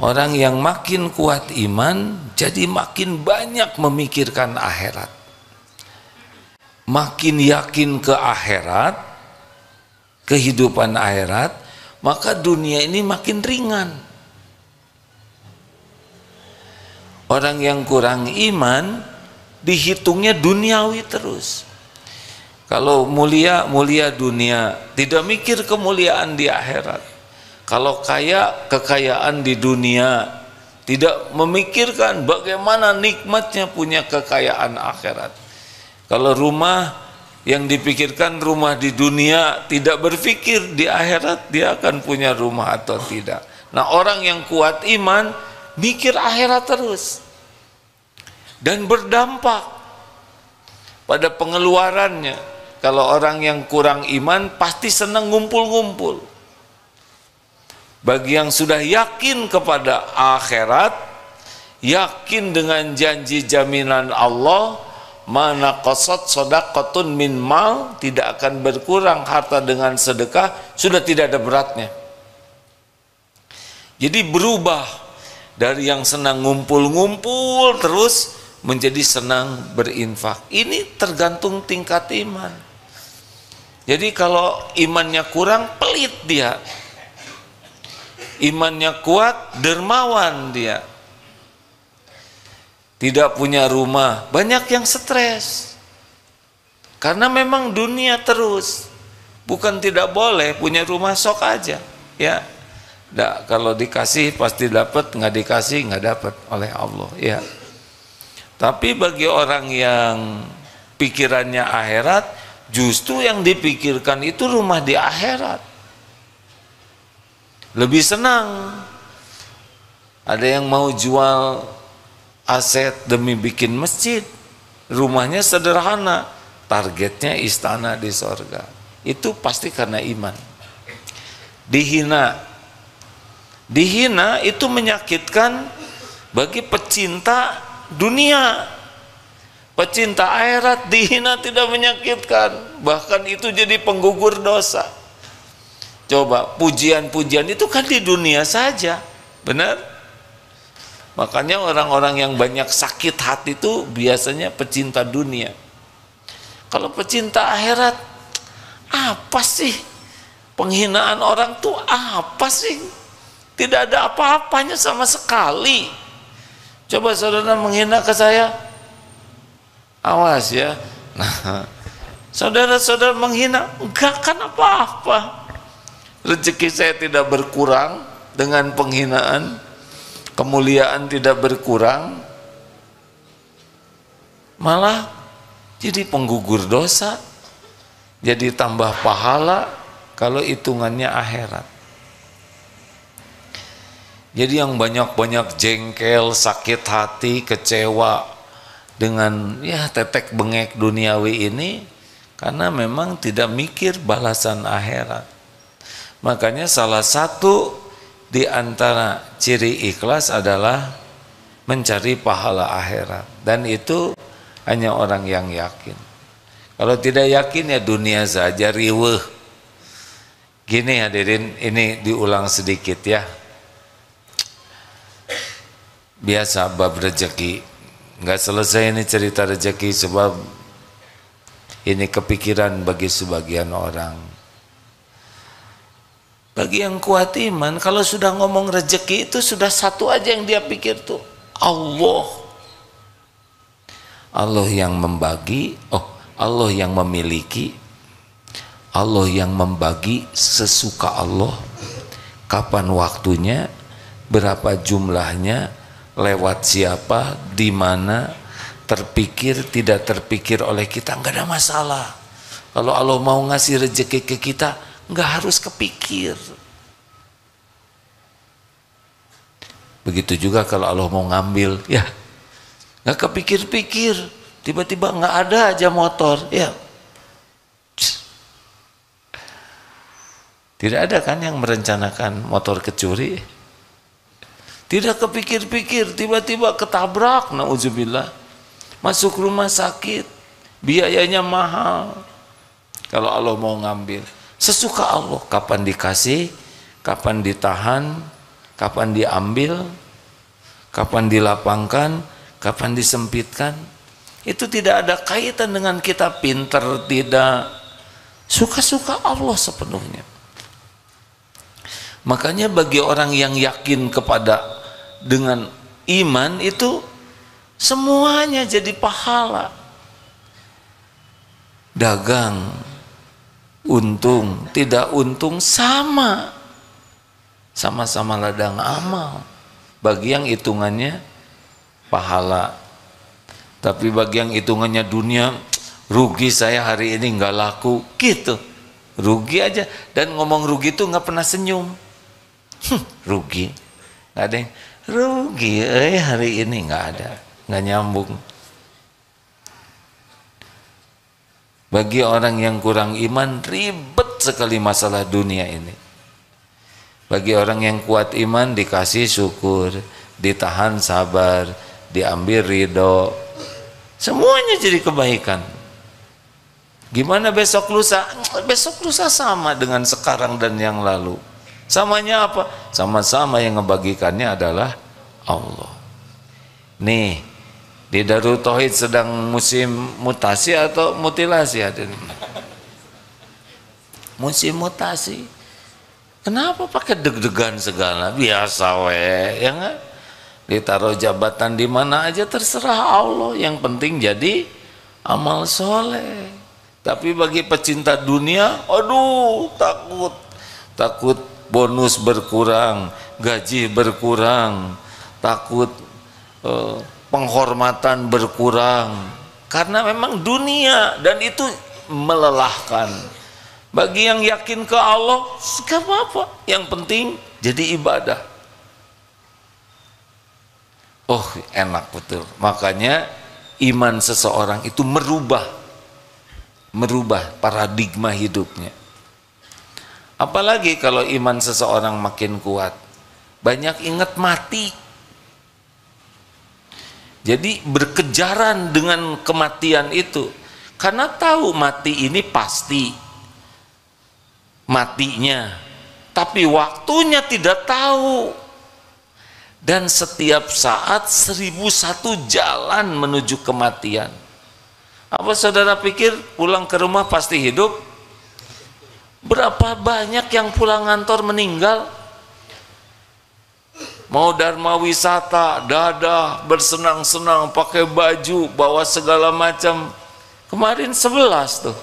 Orang yang makin kuat iman, jadi makin banyak memikirkan akhirat. Makin yakin ke akhirat, kehidupan akhirat, maka dunia ini makin ringan. Orang yang kurang iman, dihitungnya duniawi terus. Kalau mulia, mulia dunia, tidak mikir kemuliaan di akhirat. Kalau kaya, kekayaan di dunia, tidak memikirkan bagaimana nikmatnya punya kekayaan akhirat. Kalau rumah, yang dipikirkan rumah di dunia, tidak berpikir di akhirat dia akan punya rumah atau tidak. Nah, orang yang kuat iman mikir akhirat terus dan berdampak pada pengeluarannya. Kalau orang yang kurang iman pasti senang ngumpul-ngumpul. Bagi yang sudah yakin kepada akhirat, yakin dengan janji jaminan Allah, mana qasat shadaqatun min mal, tidak akan berkurang harta dengan sedekah, sudah tidak ada beratnya. Jadi berubah dari yang senang ngumpul-ngumpul terus menjadi senang berinfak. Ini tergantung tingkat iman. Jadi kalau imannya kurang, pelit dia. Imannya kuat, dermawan dia. Tidak punya rumah, banyak yang stres. Karena memang dunia terus. Bukan tidak boleh punya rumah, sok aja, ya. Nah, kalau dikasih pasti dapat, nggak dikasih nggak dapat oleh Allah, ya. Tapi bagi orang yang pikirannya akhirat, justru yang dipikirkan itu rumah di akhirat. Lebih senang. Ada yang mau jual aset demi bikin masjid, rumahnya sederhana, targetnya istana di sorga. Itu pasti karena iman. Dihina itu menyakitkan bagi pecinta dunia. Pecinta akhirat dihina tidak menyakitkan, bahkan itu jadi penggugur dosa. Coba, pujian-pujian itu kan di dunia saja, benar? Makanya orang-orang yang banyak sakit hati itu biasanya pecinta dunia. Kalau pecinta akhirat, apa sih? Penghinaan orang tuh apa sih? Tidak ada apa-apanya sama sekali. Coba saudara menghina ke saya, awas ya. Nah, saudara-saudara menghina, enggak kan apa-apa. Rezeki saya tidak berkurang dengan penghinaan, kemuliaan tidak berkurang, malah jadi penggugur dosa, jadi tambah pahala kalau hitungannya akhirat. Jadi yang banyak-banyak jengkel, sakit hati, kecewa dengan ya tetek bengek duniawi ini karena memang tidak mikir balasan akhirat. Makanya salah satu di antara ciri ikhlas adalah mencari pahala akhirat, dan itu hanya orang yang yakin. Kalau tidak yakin ya dunia saja riweuh. Gini hadirin, ini diulang sedikit ya. Biasa bab rezeki, nggak selesai ini cerita rezeki sebab ini kepikiran bagi sebagian orang. Bagi yang kuat iman, kalau sudah ngomong rezeki itu sudah satu aja yang dia pikir tuh, Allah. Allah yang membagi, Allah yang memiliki, Allah yang membagi sesuka Allah. Kapan waktunya, berapa jumlahnya, lewat siapa, di mana, terpikir, tidak terpikir oleh kita, nggak ada masalah. Kalau Allah mau ngasih rezeki ke kita, nggak harus kepikir. Begitu juga kalau Allah mau ngambil, ya nggak kepikir-pikir, tiba-tiba nggak ada aja motor, ya. Tidak ada kan yang merencanakan motor kecuri? Tidak kepikir-pikir, tiba-tiba ketabrak, nauzubillah, masuk rumah sakit, biayanya mahal. Kalau Allah mau ngambil, sesuka Allah, kapan dikasih, kapan ditahan, kapan diambil, kapan dilapangkan, kapan disempitkan. Itu tidak ada kaitan dengan kita pinter, tidak. Suka-suka Allah sepenuhnya. Makanya bagi orang yang yakin kepada dengan iman itu semuanya jadi pahala. Dagang, untung, tidak untung sama. Sama-sama ladang amal. Bagi yang hitungannya pahala. Tapi bagi yang hitungannya dunia, rugi saya hari ini nggak laku, gitu. Rugi aja. Dan ngomong rugi itu nggak pernah senyum. Rugi. Nggak ada yang rugi, hari ini nggak ada. Nggak nyambung. Bagi orang yang kurang iman, ribet sekali masalah dunia ini. Bagi orang yang kuat iman, dikasih syukur, ditahan sabar, diambil ridho, semuanya jadi kebaikan. Gimana besok lusa? Besok lusa sama dengan sekarang dan yang lalu. Samanya apa? Sama-sama yang ngebagikannya adalah Allah. Nih, di Darul Tauhid sedang musim mutasi atau mutilasi ada nih? Musim mutasi. Kenapa pakai deg-degan segala? Biasa we, ya enggak? Ditaruh jabatan di mana aja terserah Allah, yang penting jadi amal soleh. Tapi bagi pecinta dunia, aduh, takut bonus berkurang, gaji berkurang, takut penghormatan berkurang, karena memang dunia dan itu melelahkan. Bagi yang yakin ke Allah, gak apa-apa, yang penting jadi ibadah. Oh, enak betul. Makanya iman seseorang itu merubah paradigma hidupnya. Apalagi kalau iman seseorang makin kuat, banyak ingat mati. Jadi berkejaran dengan kematian itu, karena tahu mati ini pasti matinya, tapi waktunya tidak tahu. Dan setiap saat 1001 jalan menuju kematian. Apa saudara pikir pulang ke rumah pasti hidup? Berapa banyak yang pulang kantor meninggal? Mau dharma wisata, dadah, bersenang-senang, pakai baju, bawa segala macam. Kemarin 11 tuh.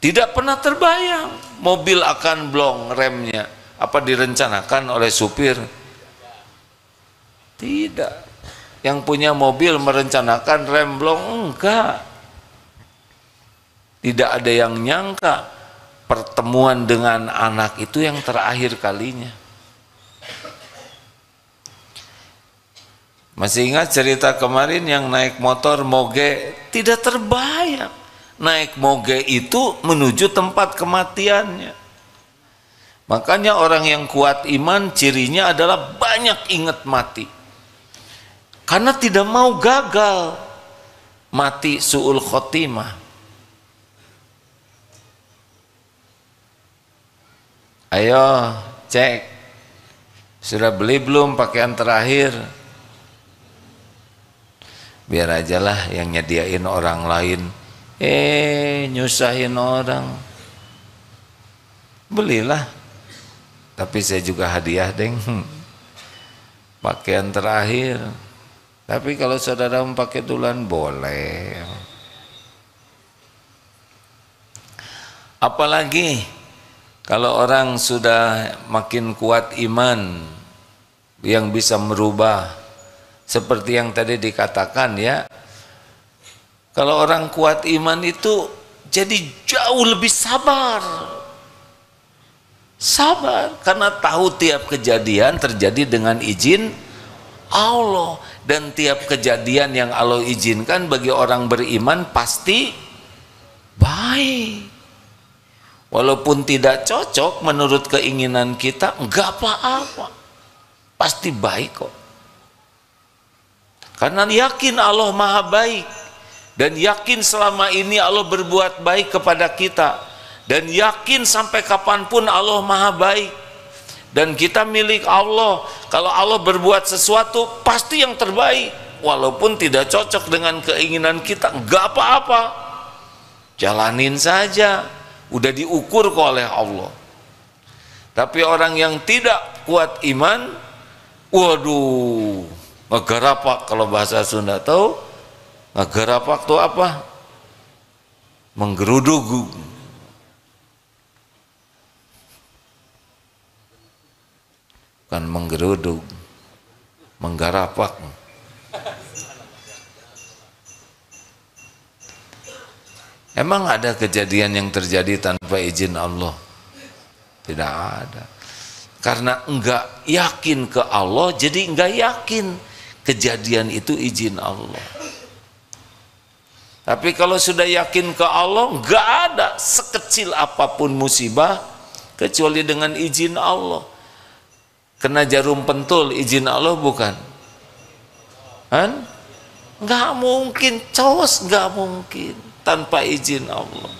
Tidak pernah terbayang mobil akan blong remnya. Apa direncanakan oleh supir? Tidak. Yang punya mobil merencanakan rem blong? Enggak. Tidak ada yang nyangka pertemuan dengan anak itu yang terakhir kalinya. Masih ingat cerita kemarin yang naik motor moge? Tidak terbayang naik moge itu menuju tempat kematiannya. Makanya orang yang kuat iman cirinya adalah banyak ingat mati. Karena tidak mau gagal, mati su'ul khotimah. Ayo cek, sudah beli belum pakaian terakhir? Biar aja lah yang nyediain orang lain. Nyusahin orang. Belilah. Tapi saya juga hadiah deng, pakaian terakhir. Tapi kalau saudara mau pakai duluan boleh. Apalagi kalau orang sudah makin kuat iman yang bisa merubah, seperti yang tadi dikatakan ya. Kalau orang kuat iman itu jadi jauh lebih sabar. Sabar karena tahu tiap kejadian terjadi dengan izin Allah, dan tiap kejadian yang Allah izinkan bagi orang beriman pasti baik. Walaupun tidak cocok menurut keinginan kita, enggak apa-apa, pasti baik kok. Karena yakin Allah Maha Baik, dan yakin selama ini Allah berbuat baik kepada kita, dan yakin sampai kapanpun Allah Maha Baik. Dan kita milik Allah. Kalau Allah berbuat sesuatu pasti yang terbaik, walaupun tidak cocok dengan keinginan kita, enggak apa-apa, jalanin saja, udah diukur oleh Allah. Tapi orang yang tidak kuat iman, waduh, ngegarapak, kalau bahasa Sunda tahu ngegarapak itu apa? Menggerudugu. Bukan menggeruduk, menggarapak. Emang ada kejadian yang terjadi tanpa izin Allah? Tidak ada. Karena enggak yakin ke Allah, jadi enggak yakin kejadian itu izin Allah. Tapi kalau sudah yakin ke Allah, enggak ada sekecil apapun musibah kecuali dengan izin Allah. Kena jarum pentul, izin Allah bukan? Kan? Enggak mungkin, cos, enggak mungkin tanpa izin Allah.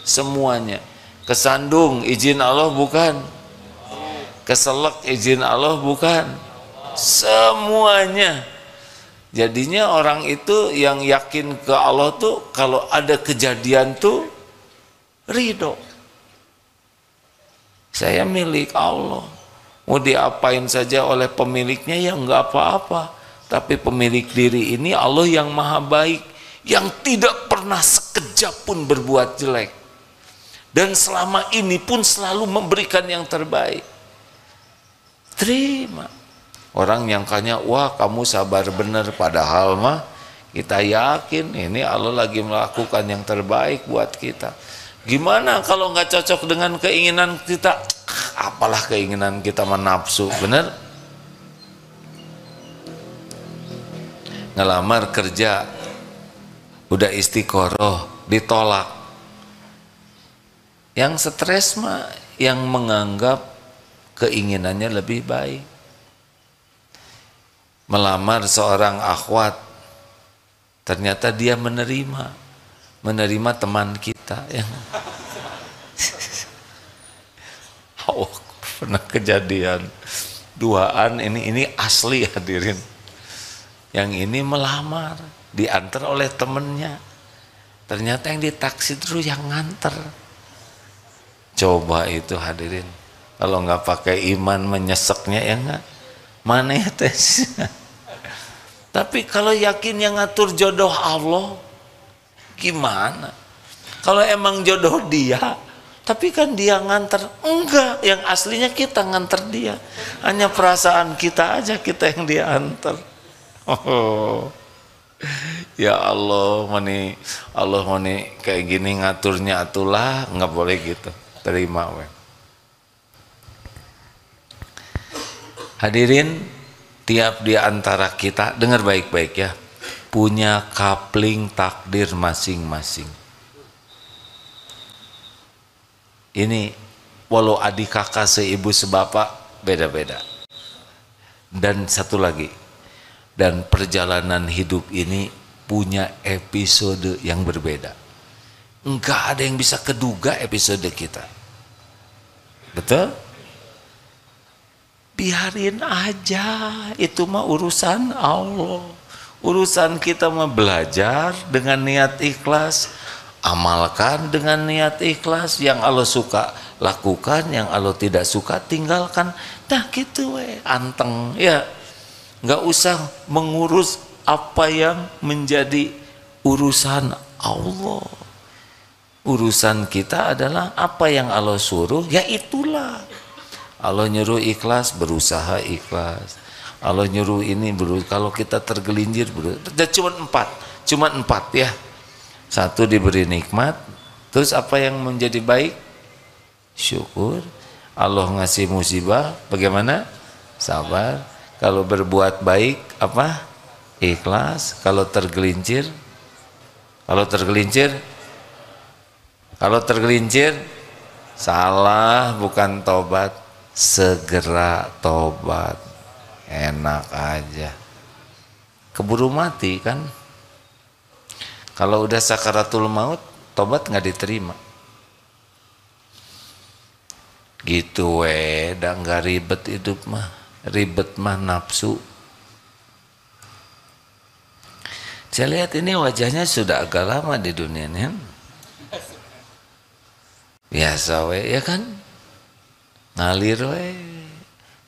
Semuanya. Kesandung, izin Allah bukan? Keselak, izin Allah bukan? Semuanya. Jadinya orang itu yang yakin ke Allah tuh kalau ada kejadian tuh ridho. Saya milik Allah. Mau diapain saja oleh pemiliknya ya enggak apa-apa. Tapi pemilik diri ini Allah yang maha baik, yang tidak pernah sekejap pun berbuat jelek, dan selama ini pun selalu memberikan yang terbaik. Terima. Orang nyangkanya, wah kamu sabar bener, padahal mah kita yakin ini Allah lagi melakukan yang terbaik buat kita. Gimana kalau nggak cocok dengan keinginan kita? Apalah keinginan kita, menafsu, bener? Ngelamar kerja, udah istiqoroh, ditolak. Yang stres mah yang menganggap keinginannya lebih baik. Melamar seorang akhwat, ternyata dia menerima teman kita yang oh, pernah kejadian duaan, ini asli hadirin. Yang ini melamar, diantar oleh temennya, ternyata yang ditaksi terus yang nganter. Coba itu hadirin, kalau nggak pakai iman menyeseknya ya nggak, mana ya tes. Tapi kalau yakin yang ngatur jodoh Allah, gimana? Kalau emang jodoh dia, tapi kan dia nganter, enggak, yang aslinya kita nganter dia, hanya perasaan kita aja kita yang dia antar. Oh, ya Allah, mani kayak gini ngaturnya atulah, nggak boleh gitu, terima we. Hadirin, tiap di antara kita, dengar baik-baik ya, punya kapling takdir masing-masing. Ini walau adik kakak seibu sebapak beda-beda. Dan satu lagi, dan perjalanan hidup ini punya episode yang berbeda. Enggak ada yang bisa keduga episode kita. Betul? Biarin aja, itu mah urusan Allah. Urusan kita mah belajar dengan niat ikhlas, amalkan dengan niat ikhlas. Yang Allah suka lakukan, yang Allah tidak suka tinggalkan. Nah gitu anteng ya. Nggak usah mengurus apa yang menjadi urusan Allah. Urusan kita adalah apa yang Allah suruh, ya itulah. Allah nyuruh ikhlas, berusaha ikhlas. Allah nyuruh ini, kalau kita tergelincir, cuma empat ya. Satu, diberi nikmat, terus apa yang menjadi baik? Syukur. Allah ngasih musibah, bagaimana? Sabar. Kalau berbuat baik apa? Ikhlas. Kalau tergelincir salah, bukan tobat, segera tobat. Enak aja, keburu mati kan. Kalau udah sakaratul maut, tobat nggak diterima. Gitu dah nggak ribet hidup mah. Ribet mah nafsu. Saya lihat ini wajahnya sudah agak lama di dunia ini. Biasa we ya kan, ngalir we.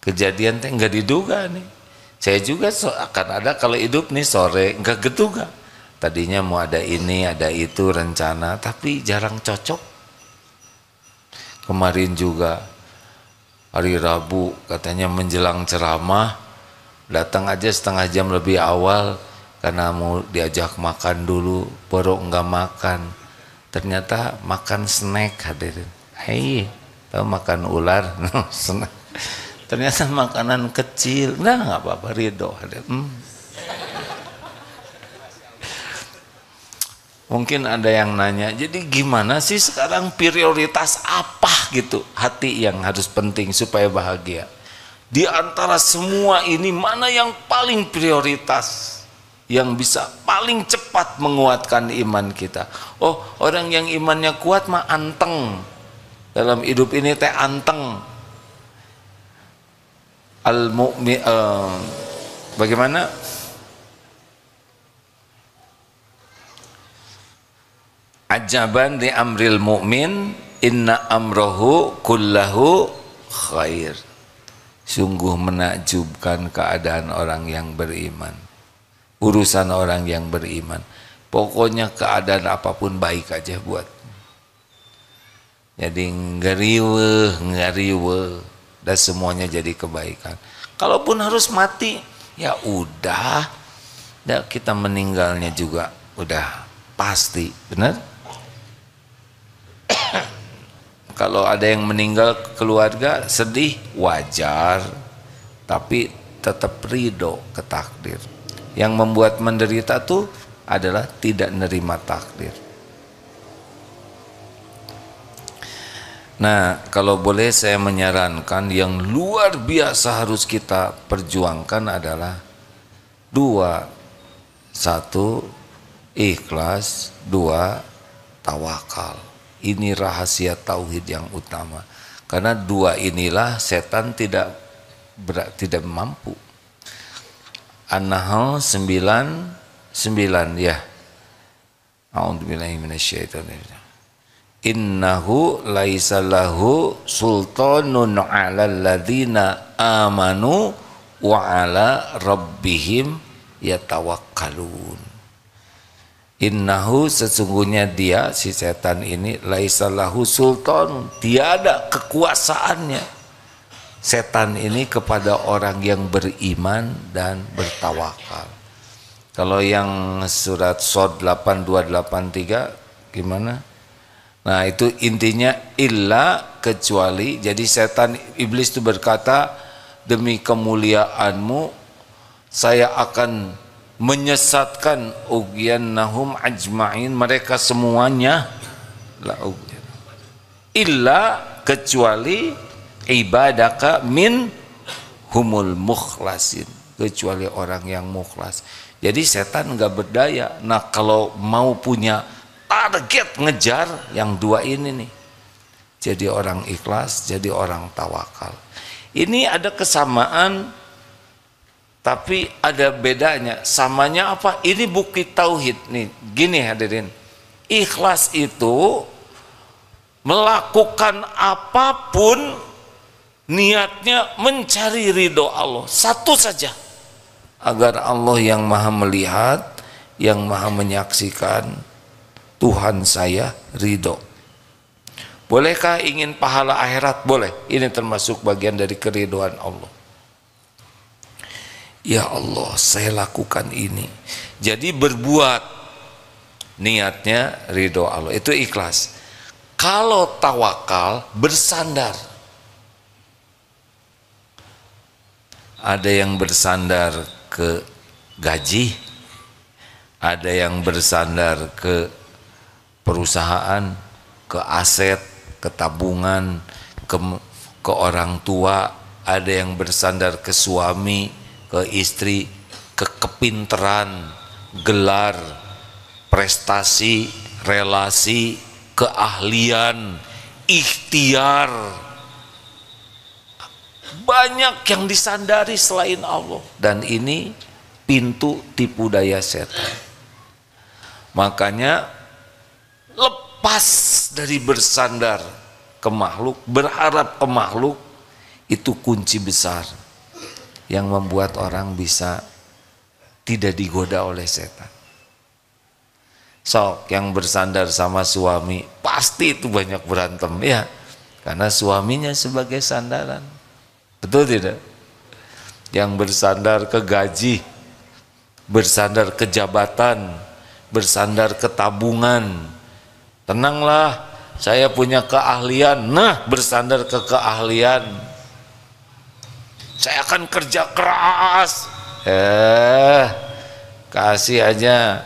Kejadian teh nggak diduga nih. Saya juga akan ada kalau hidup nih sore nggak geduga. Tadinya mau ada ini ada itu rencana, tapi jarang cocok. Kemarin juga hari Rabu katanya menjelang ceramah, datang aja setengah jam lebih awal karena mau diajak makan dulu, baru enggak makan. Ternyata makan snack hadirin. Hei, tahu makan ular? Snack. Ternyata makanan kecil. Nah, nggak apa-apa, ridho hadirin. Mungkin ada yang nanya, jadi gimana sih sekarang prioritas apa gitu hati yang harus penting supaya bahagia? Di antara semua ini mana yang paling prioritas? Yang bisa paling cepat menguatkan iman kita. Oh, orang yang imannya kuat mah anteng. Dalam hidup ini teh anteng. Al-mu'min bagaimana? Ajaban li amril mu'min inna amrohu kullahu khair. Sungguh menakjubkan keadaan orang yang beriman. Urusan orang yang beriman, pokoknya keadaan apapun baik aja buat. Jadi ngariwe dan semuanya jadi kebaikan. Kalaupun harus mati, ya udah, kita meninggalnya juga udah pasti, benar? Kalau ada yang meninggal keluarga sedih wajar, tapi tetap ridho ke takdir. Yang membuat menderita tuh adalah tidak nerima takdir. Nah, kalau boleh saya menyarankan yang luar biasa harus kita perjuangkan adalah dua. Satu, ikhlas. Dua, tawakal. Ini rahasia tauhid yang utama. Karena dua inilah setan tidak mampu. An-Nahl 9:9 ya. A'udzubillahi minasyaitonir. Innahu laisa lahu sultanun 'alal ladzina amanu wa 'ala rabbihim yatawakkalun. Innahu sesungguhnya dia si setan ini laisa lahu sultan, tiada kekuasaannya setan ini kepada orang yang beriman dan bertawakal. Kalau yang surat Shad 8283 gimana? Nah, itu intinya illa kecuali. Jadi setan iblis itu berkata, demi kemuliaanmu saya akan menyesatkan ughwiyannahum ajma'in, mereka semuanya. Illa kecuali ibadaka min humul mukhlasin, kecuali orang yang mukhlas. Jadi setan nggak berdaya. Nah, kalau mau punya target ngejar yang dua ini nih, jadi orang ikhlas, jadi orang tawakal. Ini ada kesamaan tapi ada bedanya. Samanya apa? Ini bukti tauhid nih. Gini hadirin, ikhlas itu melakukan apapun niatnya mencari ridho Allah, satu saja, agar Allah yang maha melihat, yang maha menyaksikan, Tuhan saya ridho. Bolehkah ingin pahala akhirat? Boleh. Ini termasuk bagian dari keridhaan Allah. Ya Allah, saya lakukan ini. Jadi berbuat niatnya ridho Allah, itu ikhlas. Kalau tawakal bersandar. Ada yang bersandar ke gaji, ada yang bersandar ke perusahaan, ke aset, ke tabungan, ke orang tua, ada yang bersandar ke suami, ke istri, ke kepinteran, gelar, prestasi, relasi, keahlian, ikhtiar, banyak yang disandari selain Allah, dan ini pintu tipu daya setan. Makanya lepas dari bersandar ke makhluk, berharap ke makhluk, itu kunci besar yang membuat orang bisa tidak digoda oleh setan. Sok yang bersandar sama suami pasti itu banyak berantem ya, karena suaminya sebagai sandaran. Betul tidak? Yang bersandar ke gaji, bersandar ke jabatan, bersandar ke tabungan, tenanglah saya punya keahlian, nah bersandar ke keahlian, saya akan kerja keras, kasih aja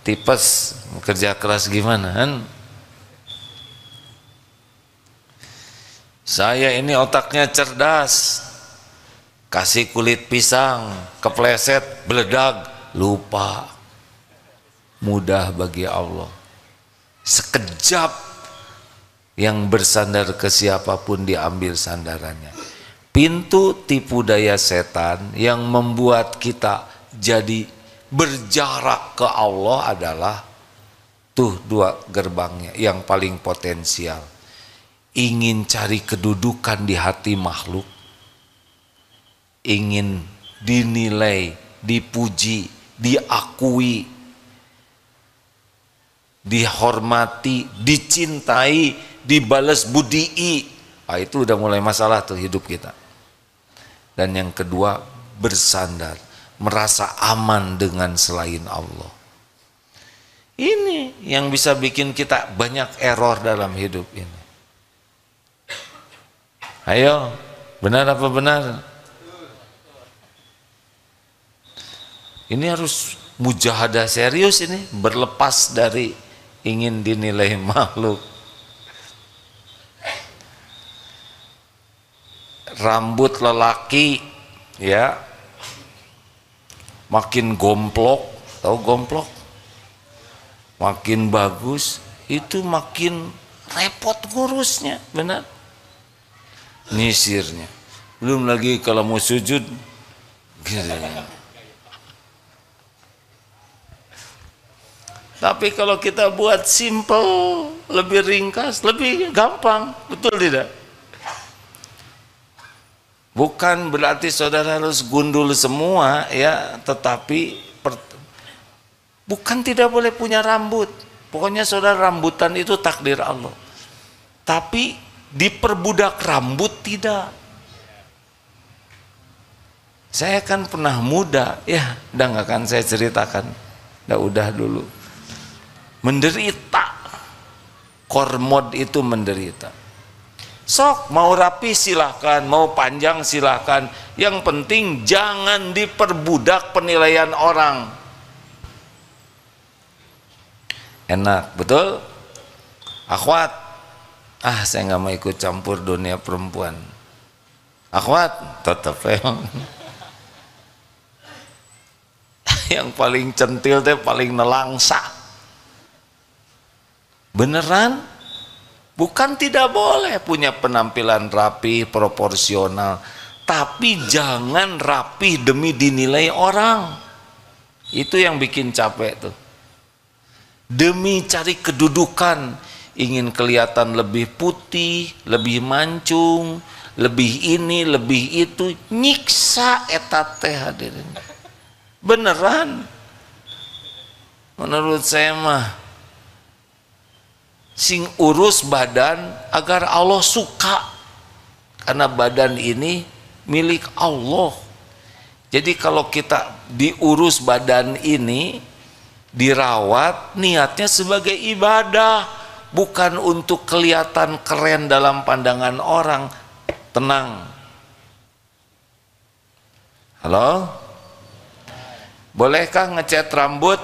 tipes, kerja keras gimana kan? Saya ini otaknya cerdas, kasih kulit pisang, kepleset, beledag, lupa. Mudah bagi Allah. Sekejap yang bersandar ke siapapun diambil sandarannya. Pintu tipu daya setan yang membuat kita jadi berjarak ke Allah adalah tuh dua gerbangnya yang paling potensial. Ingin cari kedudukan di hati makhluk, ingin dinilai, dipuji, diakui, dihormati, dicintai, dibalas budii. Itu udah mulai masalah tuh hidup kita. Dan yang kedua, bersandar, merasa aman dengan selain Allah. Ini yang bisa bikin kita banyak error dalam hidup ini. Ayo, benar apa benar? Ini harus mujahadah serius ini, berlepas dari ingin dinilai makhluk. Rambut lelaki ya makin gomplok, tahu gomplok? Makin bagus, itu makin repot ngurusnya, benar? Nyisirnya, belum lagi kalau mau sujud gitu. Tapi kalau kita buat simple, lebih ringkas, lebih gampang, betul tidak? Bukan berarti saudara harus gundul semua ya, tetapi bukan tidak boleh punya rambut. Pokoknya saudara rambutan itu takdir Allah. Tapi diperbudak rambut tidak. Saya kan pernah muda ya, udah nggak akan saya ceritakan, udah dulu menderita, kormod itu menderita. Sok mau rapi silahkan, mau panjang silahkan, yang penting jangan diperbudak penilaian orang. Enak, betul? Akhwat, saya nggak mau ikut campur dunia perempuan. Akhwat, tetap yang paling centil teh paling nelangsa. Beneran? Bukan tidak boleh punya penampilan rapi, proporsional, tapi jangan rapi demi dinilai orang. Itu yang bikin capek tuh. Demi cari kedudukan, ingin kelihatan lebih putih, lebih mancung, lebih ini, lebih itu, nyiksa eta teh hadirin. Beneran. Menurut saya mah sing urus badan agar Allah suka, karena badan ini milik Allah. Jadi kalau kita diurus badan ini, dirawat, niatnya sebagai ibadah, bukan untuk kelihatan keren dalam pandangan orang. Tenang. Halo? Bolehkah ngecat rambut?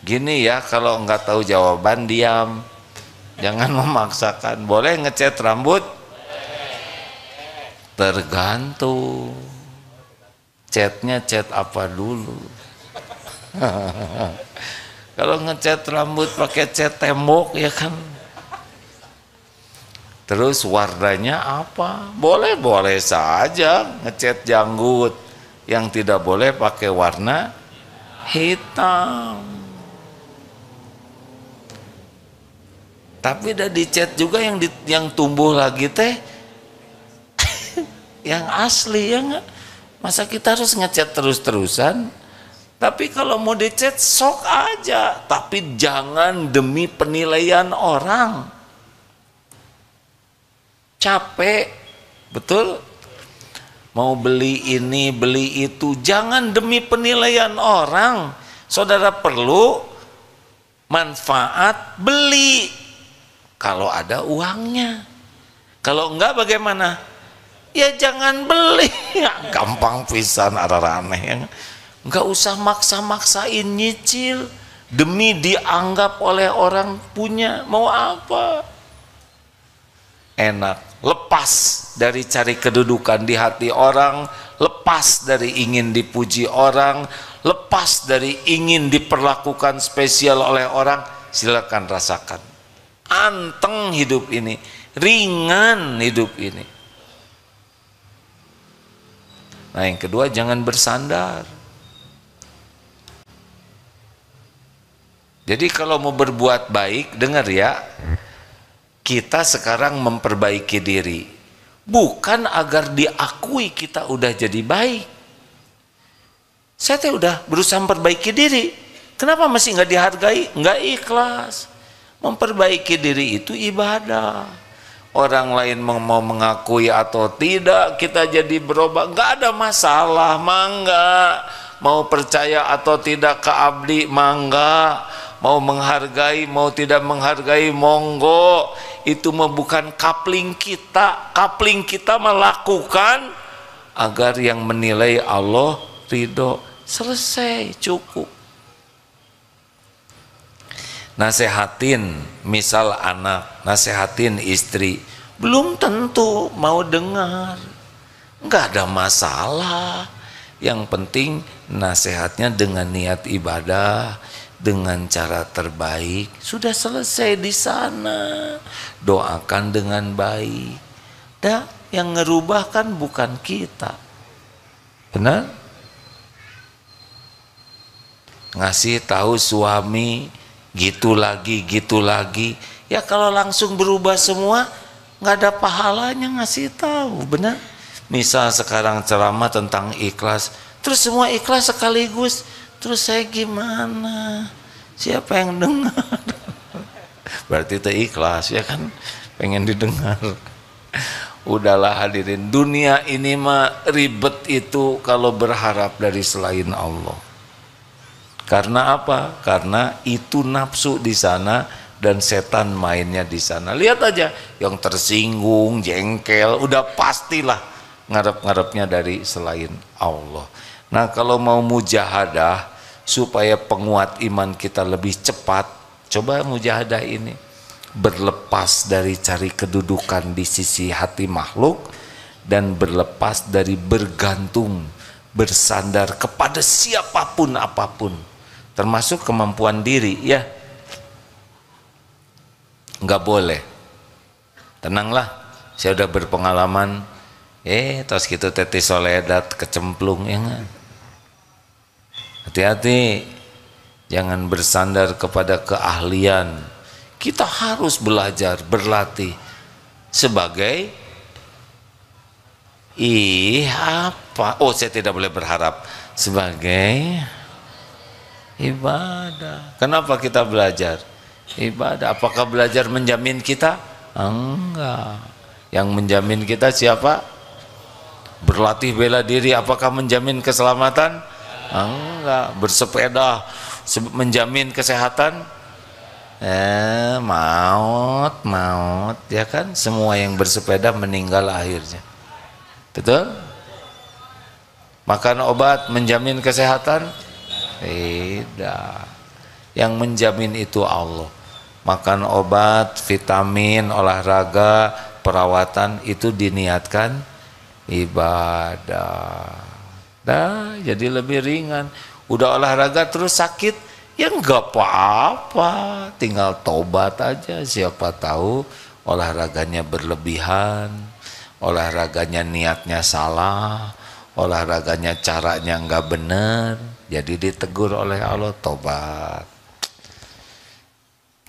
Gini ya, kalau nggak tahu jawaban diam, jangan memaksakan. Boleh ngecat rambut? Tergantung. Catnya cat apa dulu? Kalau ngecat rambut pakai cat tembok ya kan Terus warnanya apa? Boleh-boleh saja ngecat janggut. Yang tidak boleh pakai warna hitam. Tapi udah dicat juga yang tumbuh lagi teh yang asli ya nggak? Masa kita harus ngecat terus-terusan? Tapi kalau mau dicat sok aja, tapi jangan demi penilaian orang. Capek, betul? Mau beli ini, beli itu, jangan demi penilaian orang. Saudara perlu manfaat, beli kalau ada uangnya. Kalau enggak bagaimana? Ya jangan beli. Ya, gampang pisan, arah aneh ya. Enggak usah maksa-maksain nyicil demi dianggap oleh orang punya. Mau apa? Enak, lepas dari cari kedudukan di hati orang, lepas dari ingin dipuji orang, lepas dari ingin diperlakukan spesial oleh orang. Silakan rasakan. Anteng hidup ini, ringan hidup ini. Nah, yang kedua, jangan bersandar. Jadi kalau mau berbuat baik, dengar ya, kita sekarang memperbaiki diri, bukan agar diakui kita udah jadi baik. Saya teh udah berusaha memperbaiki diri, kenapa masih nggak dihargai? Nggak ikhlas. Memperbaiki diri itu ibadah. Orang lain mau mengakui atau tidak, kita jadi berubah, nggak ada masalah, mangga. Mau percaya atau tidak ke abdi, mangga. Mau menghargai, mau tidak menghargai, monggo. Itu mah bukan kapling kita. Kapling kita melakukan agar yang menilai Allah ridho. Selesai, cukup. Nasehatin, misal anak, nasehatin istri, belum tentu mau dengar. Enggak ada masalah. Yang penting nasihatnya dengan niat ibadah, dengan cara terbaik, sudah selesai di sana. Doakan dengan baik. Dah, yang ngerubah kan bukan kita. Benar? Ngasih tahu suami gitu lagi. Ya kalau langsung berubah semua, nggak ada pahalanya ngasih tahu, benar? Misal sekarang ceramah tentang ikhlas, terus semua ikhlas sekaligus. Terus saya gimana? Siapa yang dengar? Berarti itu ikhlas ya kan? Pengen didengar. Udahlah hadirin, dunia ini mah ribet itu kalau berharap dari selain Allah. Karena apa? Karena itu nafsu di sana dan setan mainnya di sana. Lihat aja yang tersinggung, jengkel, udah pastilah ngarep-ngarepnya dari selain Allah. Nah, kalau mau mujahadah supaya penguat iman kita lebih cepat, coba mujahadah ini. Berlepas dari cari kedudukan di sisi hati makhluk dan berlepas dari bergantung, bersandar kepada siapapun apapun, termasuk kemampuan diri ya. Nggak boleh. Tenanglah, saya udah berpengalaman. Tos gitu teti soledat kecemplung ya nggak? Hati-hati, jangan bersandar kepada keahlian. Kita harus belajar, berlatih sebagai saya tidak boleh berharap, sebagai ibadah. Kenapa kita belajar? Ibadah. Apakah belajar menjamin kita? Enggak. Yang menjamin kita siapa? Berlatih bela diri apakah menjamin keselamatan? Enggak. Bersepeda menjamin kesehatan? Maut ya kan? Semua yang bersepeda meninggal akhirnya. Betul? Makan obat menjamin kesehatan? Tidak. Yang menjamin itu Allah. Makan obat, vitamin, olahraga, perawatan itu diniatkan ibadah. Dah, jadi lebih ringan. Udah olahraga terus sakit, ya enggak apa-apa, tinggal tobat aja. Siapa tahu olahraganya berlebihan, olahraganya niatnya salah, olahraganya caranya nggak bener, jadi ditegur oleh Allah, tobat.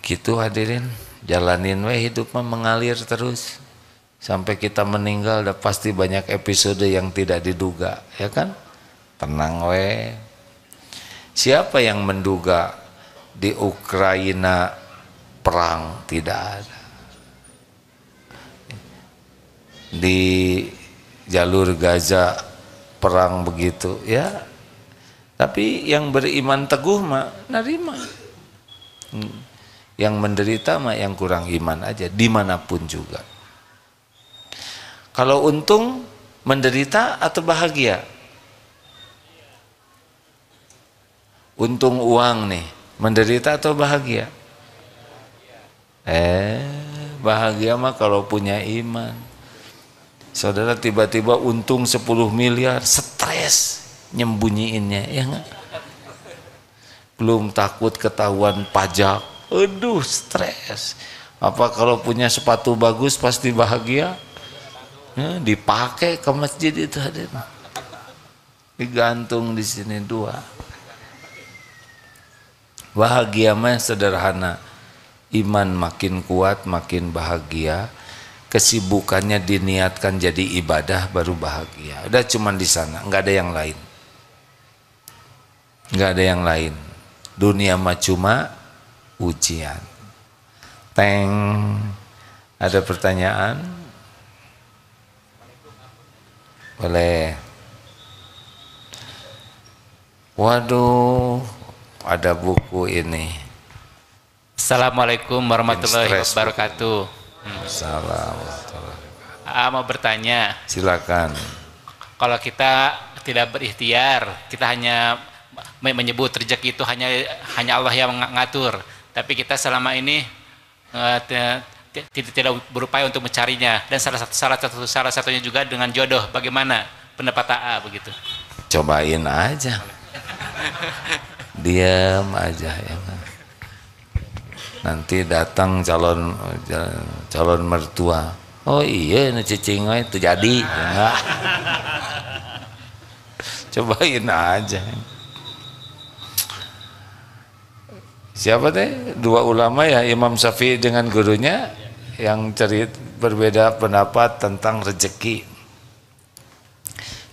Gitu hadirin, jalanin we hidup mah mengalir terus sampai kita meninggal. Udah pasti banyak episode yang tidak diduga, ya kan? Tenang we. Siapa yang menduga di Ukraina perang? Tidak ada. Di jalur Gaza perang begitu, ya. Tapi yang beriman teguh mah nerima. Yang menderita mah yang kurang iman aja, dimanapun juga. Kalau untung menderita atau bahagia? Untung uang nih, menderita atau bahagia? Bahagia mah kalau punya iman. Saudara tiba-tiba untung 10 miliar, stres nyembunyiinnya, ya enggak? Belum takut ketahuan pajak, aduh stres. Apa kalau punya sepatu bagus pasti bahagia? Ya, dipakai ke masjid itu hadir, digantung di sini dua. Bahagia mah sederhana, iman makin kuat makin bahagia. Kesibukannya diniatkan jadi ibadah baru bahagia. Udah cuman di sana, nggak ada yang lain, nggak ada yang lain. Dunia mah cuma ujian. Teng, ada pertanyaan? Boleh. Waduh, ada buku ini. Assalamualaikum warahmatullahi wabarakatuh. Assalamualaikum. Mau bertanya. Silakan. Kalau kita tidak berikhtiar, kita hanya menyebut rezeki itu hanya Allah yang mengatur, tapi kita selama ini tidak berupaya untuk mencarinya, dan salah satunya juga dengan jodoh. Bagaimana pendapat AA begitu? Cobain aja. Diam aja ya. Nanti datang calon mertua. Oh iya, nu cicing itu jadi. Ya. Cobain aja. Siapa teh? Dua ulama ya, Imam Syafi'i dengan gurunya yang berbeda pendapat tentang rezeki.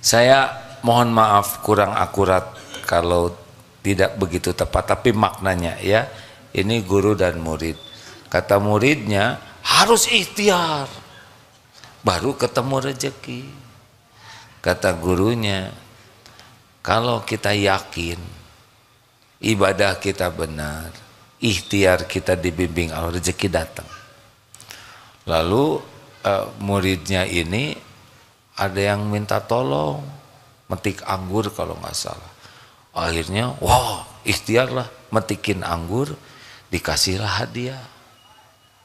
Saya mohon maaf kurang akurat kalau tidak begitu tepat, tapi maknanya ya. Ini guru dan murid. Kata muridnya harus ikhtiar baru ketemu rezeki. Kata gurunya, kalau kita yakin ibadah kita benar, ikhtiar kita dibimbing Allah, rezeki datang. Lalu muridnya ini ada yang minta tolong metik anggur kalau nggak salah. Akhirnya wah ikhtiarlah metikin anggur, dikasihlah hadiah.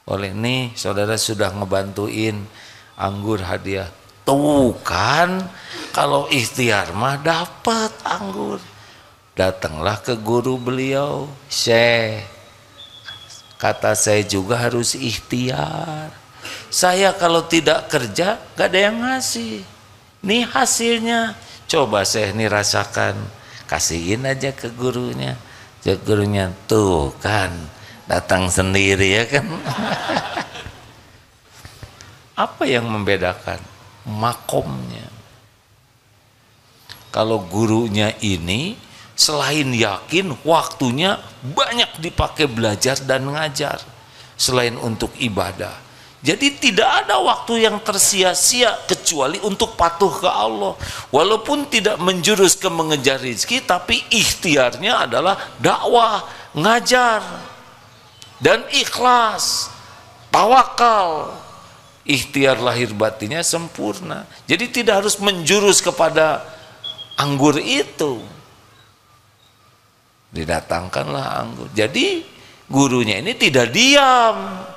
Oleh nih saudara sudah ngebantuin anggur hadiah. Tuh kan kalau ikhtiar mah dapat anggur. Datanglah ke guru beliau, Syekh, kata saya juga harus ikhtiar. Saya kalau tidak kerja gak ada yang ngasih. Nih hasilnya, coba Syekh nih rasakan. Kasihin aja ke gurunya. Gurunya tuh kan datang sendiri ya kan. Apa yang membedakan? Makomnya. Kalau gurunya ini selain yakin, waktunya banyak dipakai belajar dan ngajar selain untuk ibadah. Jadi tidak ada waktu yang tersia-sia kecuali untuk patuh ke Allah. Walaupun tidak menjurus ke mengejar rezeki, tapi ikhtiarnya adalah dakwah, ngajar, dan ikhlas, tawakal. Ikhtiar lahir batinnya sempurna. Jadi tidak harus menjurus kepada anggur itu. Didatangkanlah anggur. Jadi gurunya ini tidak diam.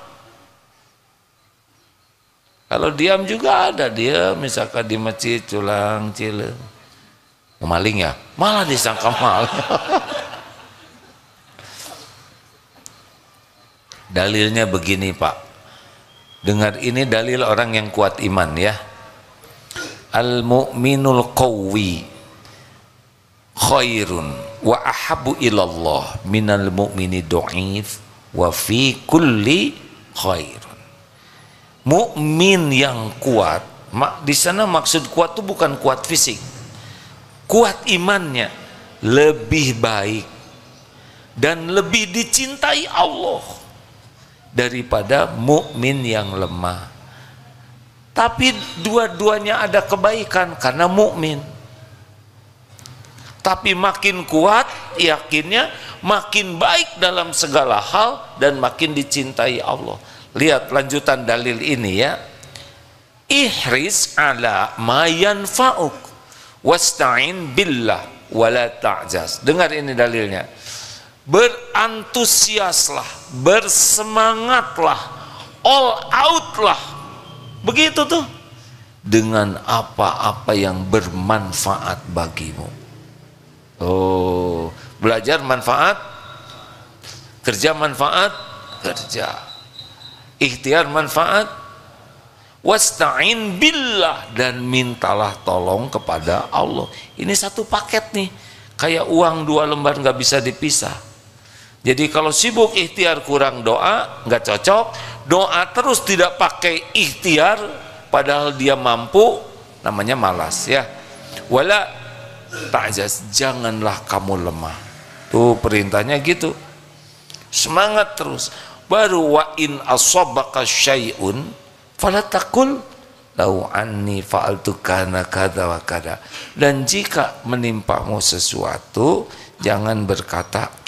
Kalau diam juga ada dia, misalkan di masjid culang cile, maling ya, malah disangka maling. Dalilnya begini Pak, Dengar, ini dalil orang yang kuat iman ya. Al-mu'minul qawwi khairun wa ahabbu ilallah minal mu'mini du'if wa fi kulli khairun. Mukmin yang kuat, di sana maksud kuat itu bukan kuat fisik. Kuat imannya lebih baik dan lebih dicintai Allah daripada mukmin yang lemah. Tapi dua-duanya ada kebaikan karena mukmin. Tapi makin kuat yakinnya, makin baik dalam segala hal dan makin dicintai Allah. Lihat lanjutan dalil ini ya. Ihris ala ma yanfa'uk wasta'in billah wala ta'jaz. Dengar ini dalilnya. Berantusiaslah, bersemangatlah, all out lah, begitu tuh, dengan apa-apa yang bermanfaat bagimu. Oh, belajar manfaat, kerja manfaat, kerja, ikhtiar manfaat, wasta'in billah, dan mintalah tolong kepada Allah. Ini satu paket nih, kayak uang 2 lembar nggak bisa dipisah. Jadi kalau sibuk ikhtiar kurang doa, nggak cocok. Doa terus tidak pakai ikhtiar, padahal dia mampu, namanya malas ya. Wala ta'jaz, janganlah kamu lemah. Tuh perintahnya gitu. Semangat terus. Baru wa in asabaka syai'un fala taqul lau anni fa'altu kana kada wa kada. Dan jika menimpamu sesuatu, jangan berkata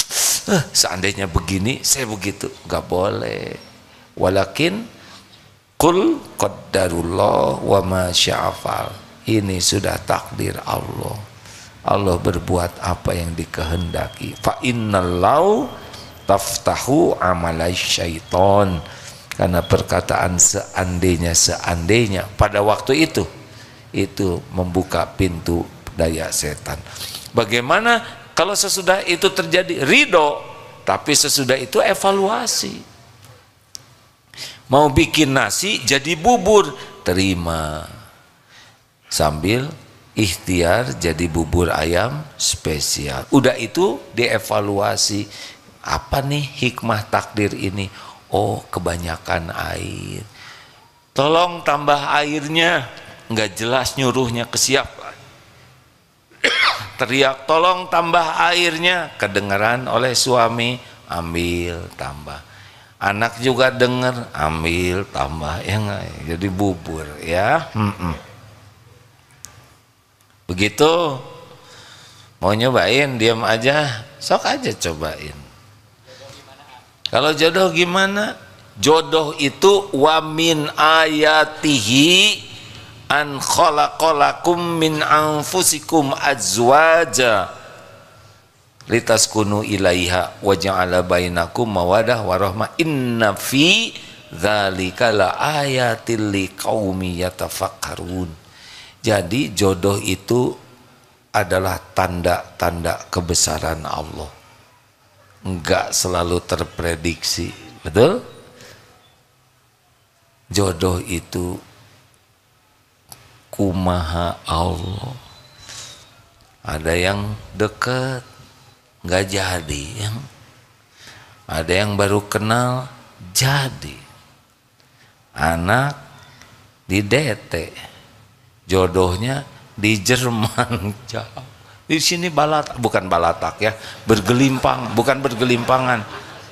seandainya begini saya begitu, nggak boleh. Walakin qul qaddarullah wa ma sya'afal. Ini sudah takdir Allah. Allah berbuat apa yang dikehendaki. Fa innallahu taftahu amalai syaiton. Karena perkataan seandainya pada waktu itu membuka pintu daya setan. Bagaimana kalau sesudah itu terjadi? Ridho, tapi sesudah itu evaluasi. Mau bikin nasi jadi bubur, terima, sambil ikhtiar jadi bubur ayam spesial. Udah itu dievaluasi, apa nih hikmah takdir ini? Oh, kebanyakan air, tolong tambah airnya. Nggak jelas nyuruhnya ke siapa. Teriak tolong tambah airnya, kedengaran oleh suami, ambil tambah. Anak juga dengar, ambil tambah, ya nggak? Jadi bubur ya. Begitu. Mau nyobain, diam aja, sok aja cobain. Kalau jodoh gimana? Jodoh itu wa min ayatihi an khalaqalakum min anfusikum azwaja litaskunu ilaiha wa ja'ala bainakum mawadah warahmah inna fi dzalika la ayatil liqaumi yatafakkarun. Jadi jodoh itu adalah tanda-tanda kebesaran Allah. Enggak selalu terprediksi, betul? Jodoh itu kumaha Allah. Ada yang dekat nggak jadi, yang ada yang baru kenal jadi. Anak di DT, jodohnya di Jerman jauh. Di sini bukan balatak ya, bergelimpang, bukan bergelimpangan.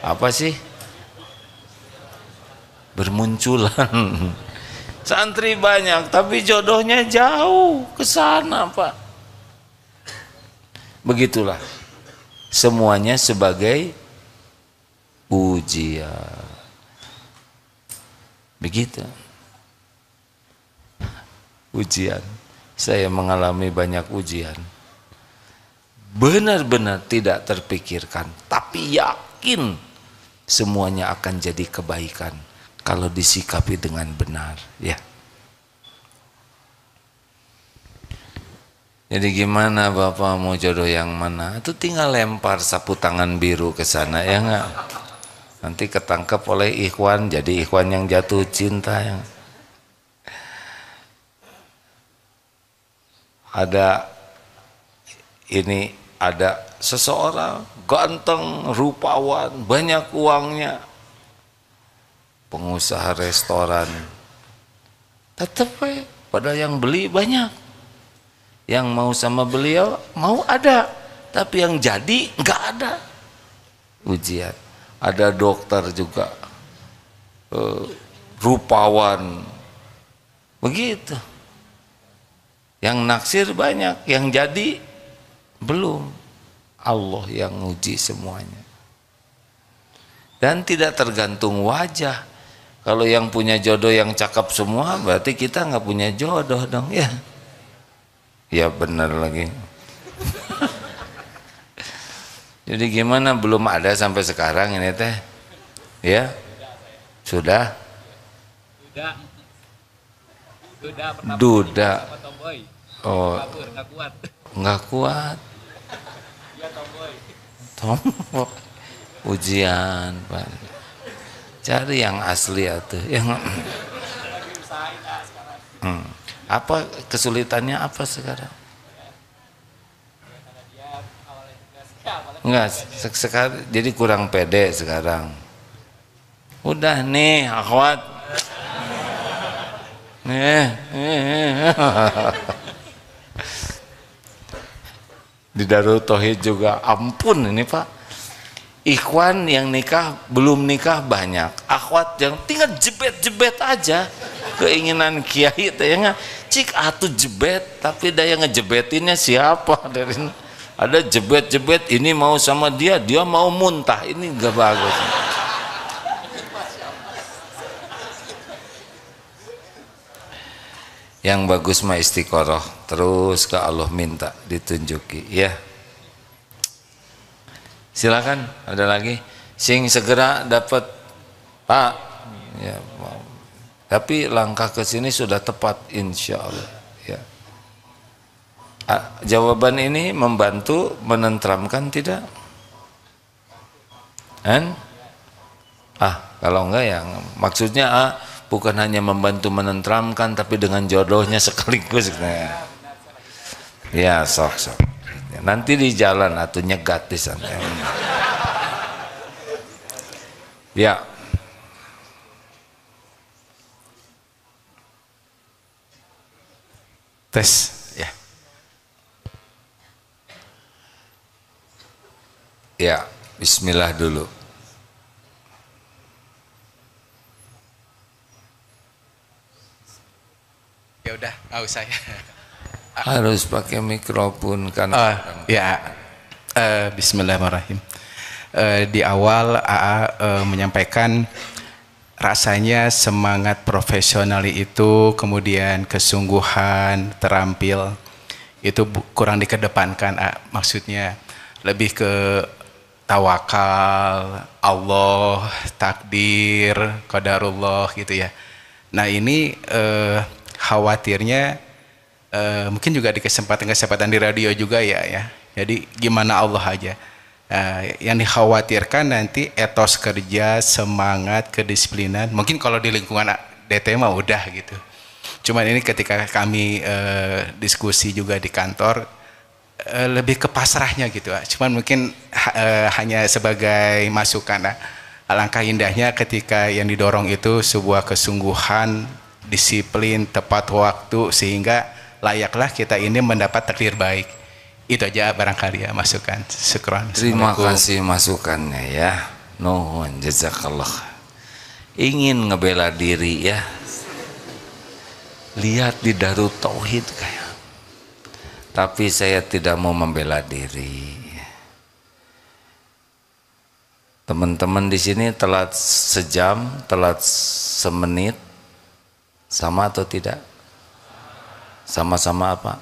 Apa sih? Bermunculan. Santri banyak, tapi jodohnya jauh ke sana, Pak. Begitulah. Semuanya sebagai ujian. Begitu. Ujian. Saya mengalami banyak ujian. Benar-benar tidak terpikirkan, tapi yakin semuanya akan jadi kebaikan kalau disikapi dengan benar, ya. Jadi gimana Bapak mau jodoh yang mana? Itu tinggal lempar sapu tangan biru ke sana, ya enggak? Nanti ketangkep oleh ikhwan, jadi ikhwan yang jatuh cinta. Yang ada seseorang ganteng, rupawan, banyak uangnya, pengusaha restoran, tetep padahal yang beli banyak, yang mau sama beliau mau ada, tapi yang jadi nggak ada. Ujian. Ada dokter juga, rupawan, begitu. Yang naksir banyak, yang jadi belum. Allah yang uji semuanya. Dan tidak tergantung wajah. Kalau yang punya jodoh yang cakep semua, berarti kita nggak punya jodoh dong ya. Ya benar lagi. Jadi gimana, belum ada sampai sekarang ini teh? Ya? Sudah? Duda. Oh, nggak kuat. Tomboy. Ujian, Pak. Cari yang asli atuh. Yang apa kesulitannya apa sekarang? Enggak, sekarang jadi kurang pede sekarang. Udah nih, akhwat. Di Darul Tauhid juga, ampun ini Pak. Ikhwan yang nikah, belum nikah banyak. Akhwat yang tinggal jebet-jebet aja. Keinginan kiai tanya, cik atuh jebet, tapi daya ngejebetinnya siapa dari ini? Ada jebet-jebet, ini mau sama dia mau muntah, ini gak bagus. Yang bagus mah istiqoroh, terus ke Allah minta ditunjuki ya. Silakan, ada lagi sing segera dapat Pak ya, tapi langkah ke sini sudah tepat insya Allah ya. Jawaban ini membantu menenteramkan tidak? Kalau enggak ya maksudnya bukan hanya membantu menenteramkan, tapi dengan jodohnya sekaligus. Ya sok. Nanti di jalan atau nyegat di sana. Ya. Tes ya. Ya, bismillah dulu. Ya udah, nggak usah ya. Harus pakai mikrofon kan. Bismillahirrahmanirrahim. Di awal AA menyampaikan rasanya semangat profesional itu, kemudian kesungguhan, terampil itu kurang dikedepankan. Maksudnya lebih ke tawakal, Allah, takdir, qadarullah gitu ya. Nah ini khawatirnya mungkin juga di kesempatan di radio juga ya. Jadi gimana Allah aja. Yang dikhawatirkan nanti etos kerja, semangat, kedisiplinan. Mungkin kalau di lingkungan DT mah udah gitu. Cuman ini ketika kami diskusi juga di kantor, lebih ke pasrahnya gitu. Cuman mungkin hanya sebagai masukan. Alangkah indahnya ketika yang didorong itu sebuah kesungguhan, disiplin, tepat waktu, sehingga layaklah kita ini mendapat takdir baik. Itu aja barangkali ya masukan. Syukran. Terima kasih masukannya ya. Nuhun jazakallah. Ingin ngebela diri ya. Lihat di Darul Tauhid kayak. Tapi saya tidak mau membela diri. Teman-teman di sini telat sejam, telat semenit, sama atau tidak? Sama-sama apa?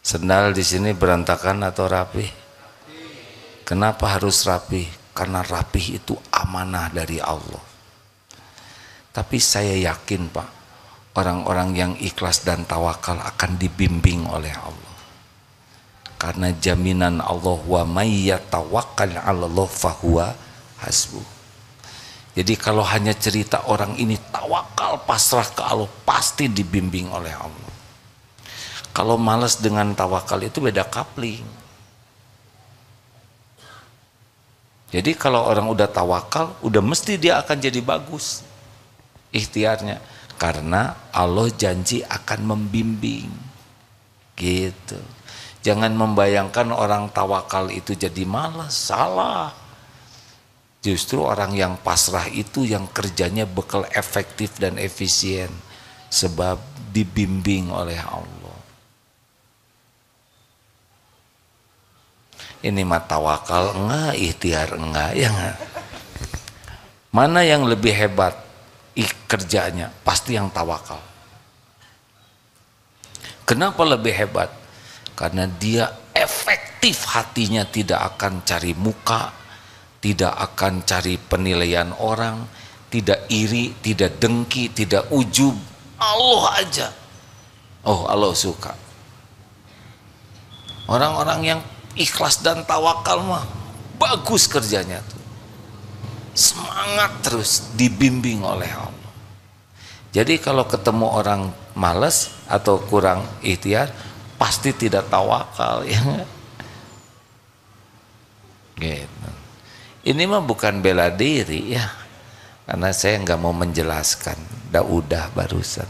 Sendal di sini berantakan atau rapi? Kenapa harus rapi? Karena rapi itu amanah dari Allah. Tapi saya yakin Pak, orang-orang yang ikhlas dan tawakal akan dibimbing oleh Allah. karena jaminan Allah, wa may yatawakkal 'alallah fahuwa hasbuh. Jadi kalau hanya cerita orang ini tawakal pasrah ke Allah, pasti dibimbing oleh Allah. Kalau malas dengan tawakal itu beda kapling. Jadi kalau orang udah tawakal, udah mesti dia akan jadi bagus ikhtiarnya, karena Allah janji akan membimbing. Gitu. Jangan membayangkan orang tawakal itu jadi malas, salah. Justru orang yang pasrah itu yang kerjanya bekal efektif dan efisien, sebab dibimbing oleh Allah. Ini mah tawakal enggak, ikhtiar enggak, ya enggak. Mana yang lebih hebat kerjanya? Pasti yang tawakal. Kenapa lebih hebat? Karena dia efektif, hatinya tidak akan cari muka, tidak akan cari penilaian orang, tidak iri, tidak dengki, tidak ujub. Allah aja. Oh, Allah suka. Orang-orang yang ikhlas dan tawakal mah bagus kerjanya tuh. Semangat terus, dibimbing oleh Allah. Jadi kalau ketemu orang malas atau kurang ikhtiar, pasti tidak tawakal, ya. Gitu. Ini mah bukan bela diri ya, karena saya nggak mau menjelaskan, udah barusan.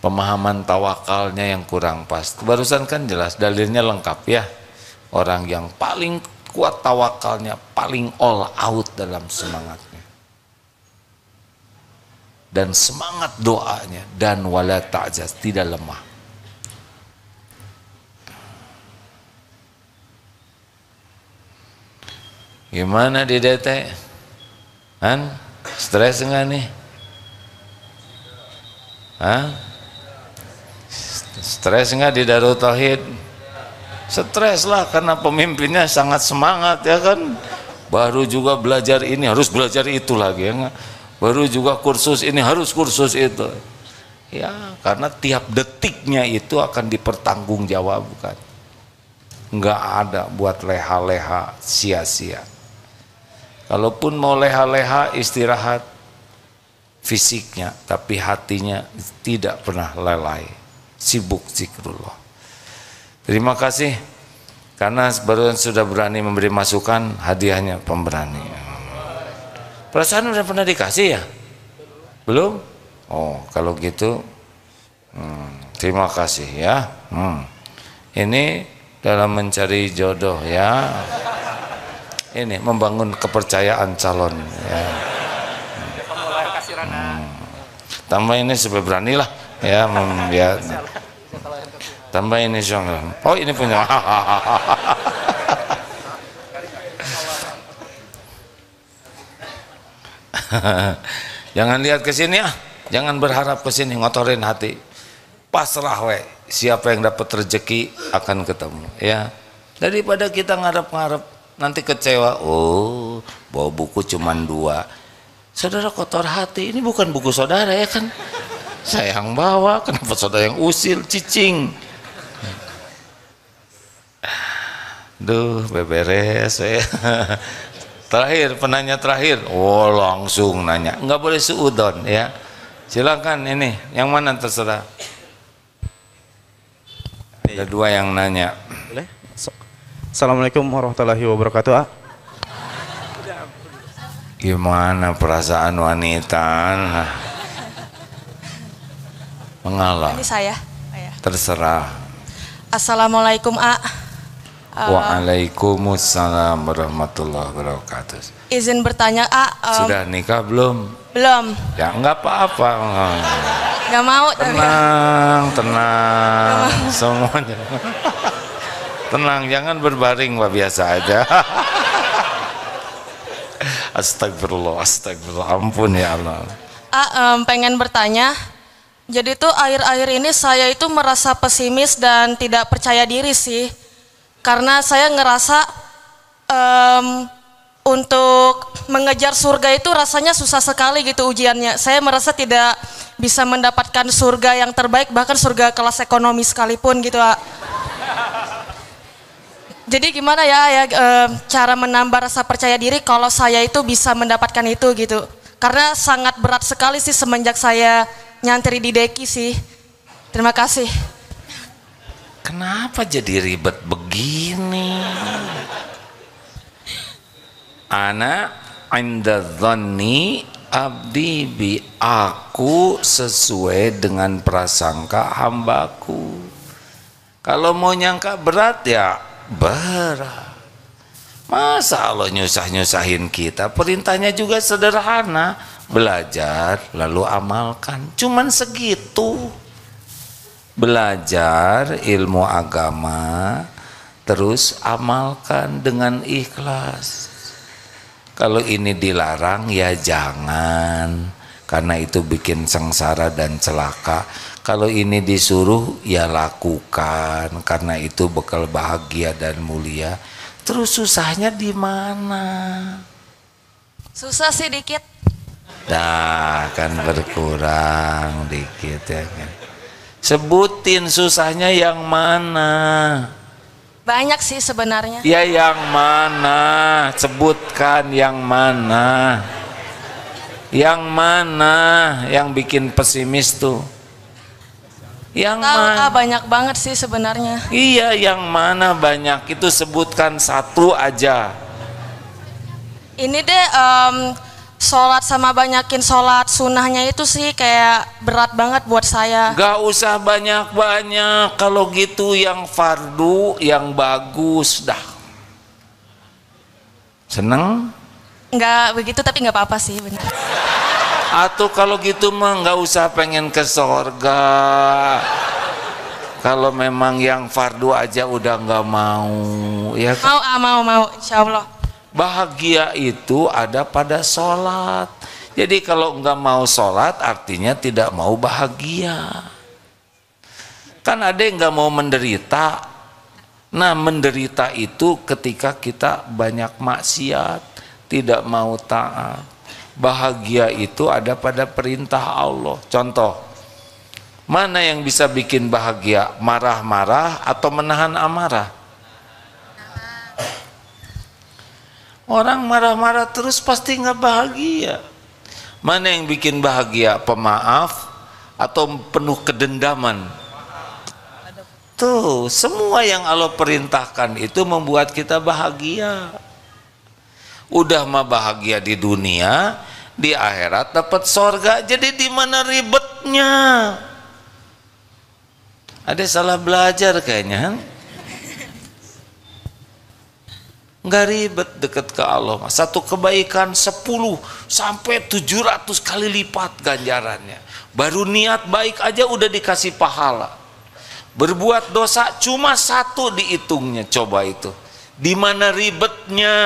Pemahaman tawakalnya yang kurang pas. Barusan kan jelas, dalilnya lengkap ya. Orang yang paling kuat tawakalnya, paling all out dalam semangatnya. Dan semangat doanya, dan wala ta'jaz, tidak lemah. Gimana di DT? Han? Stres enggak nih? Hah? Stres enggak di Darut Tauhid? Stres lah, karena pemimpinnya sangat semangat ya kan. Baru juga belajar ini, harus belajar itu lagi ya. Baru juga kursus ini, harus kursus itu. Ya, karena tiap detiknya itu akan dipertanggungjawabkan. Enggak ada buat leha-leha sia-sia. Kalaupun mau leha-leha istirahat fisiknya, tapi hatinya tidak pernah lalai, sibuk zikrullah. Terima kasih karena baru sudah berani memberi masukan, hadiahnya pemberani. Perasaan udah pernah dikasih ya? Belum? Oh, kalau gitu terima kasih ya. Ini dalam mencari jodoh ya. Ini membangun kepercayaan calon ya. Tambah ini supaya berani lah ya, ya. Tambah ini soalnya. Oh, ini punya. Jangan lihat ke sini ya, jangan berharap ke sini, ngotorin hati. Pasrah we, siapa yang dapat rezeki akan ketemu ya. Daripada kita ngarep-ngarep nanti kecewa, oh bawa buku cuman 2. Saudara kotor hati, ini bukan buku saudara ya kan, saya yang bawa, kenapa saudara yang usil, cicing. Duh, beberes ya. Terakhir, penanya terakhir, oh langsung nanya, nggak boleh suudon ya. Silakan, ini yang mana terserah. Ada 2 yang nanya. Boleh? Assalamualaikum warahmatullahi wabarakatuh. Gimana perasaan wanita? Mengalah. Ini saya. Terserah. Assalamualaikum Waalaikumsalam warahmatullahi wabarakatuh. Izin bertanya Sudah nikah belum? Belum. Ya enggak apa-apa. Gak mau. Tenang semuanya. Tenang, jangan berbaring Pak, biasa aja. Astagfirullah, astagfirullah, ampun ya Allah. Pengen bertanya, jadi tuh akhir-akhir ini saya itu merasa pesimis dan tidak percaya diri sih, karena saya ngerasa untuk mengejar surga itu rasanya susah sekali gitu ujiannya. Saya merasa tidak bisa mendapatkan surga yang terbaik, bahkan surga kelas ekonomi sekalipun gitu, A. Jadi gimana cara menambah rasa percaya diri kalau saya itu bisa mendapatkan itu gitu. Karena sangat berat sekali sih semenjak saya nyantri di Deki sih. Terima kasih. Kenapa jadi ribet begini? Ana inda dhanni abdi bi, aku sesuai dengan prasangka hambaku. Kalau mau nyangka berat ya berat. Masa Allah nyusah-nyusahin kita? Perintahnya juga sederhana, belajar lalu amalkan. Cuman segitu. Belajar ilmu agama, terus amalkan dengan ikhlas. Kalau ini dilarang ya jangan, karena itu bikin sengsara dan celaka. Kalau ini disuruh ya lakukan, karena itu bekal bahagia dan mulia. Terus susahnya di mana? Susah sih dikit. Nah, kan berkurang dikit ya kan. Sebutin susahnya yang mana? Banyak sih sebenarnya. Ya yang mana? Sebutkan yang mana? Yang mana yang bikin pesimis tuh? Yang mana? Banyak banget sih sebenarnya. Iya, yang mana banyak? Itu sebutkan satu aja. Ini deh sholat sama banyakin sholat sunnahnya itu sih kayak berat banget buat saya. Gak usah banyak-banyak. Kalau gitu yang fardu yang bagus dah. Seneng? Nggak begitu tapi nggak apa-apa sih benar. Atau kalau gitu mah nggak usah pengen ke sorga. Kalau memang yang fardu aja udah nggak mau, ya kan? Mau, insya Allah. Bahagia itu ada pada sholat. Jadi kalau nggak mau sholat artinya tidak mau bahagia. Kan ada yang nggak mau menderita. Nah, menderita itu ketika kita banyak maksiat, tidak mau taat. Bahagia itu ada pada perintah Allah. Contoh, mana yang bisa bikin bahagia? Marah-marah atau menahan amarah? Orang marah-marah terus pasti nggak bahagia. Mana yang bikin bahagia? Pemaaf atau penuh kedendaman? Tuh, semua yang Allah perintahkan itu membuat kita bahagia. Udah mah bahagia di dunia, di akhirat dapat sorga. Jadi di mana ribetnya? Ada salah belajar kayaknya. Nggak ribet deket ke Allah. Satu kebaikan 10 sampai 700 kali lipat ganjarannya. Baru niat baik aja udah dikasih pahala. Berbuat dosa cuma 1 dihitungnya. Coba itu. Di mana ribetnya?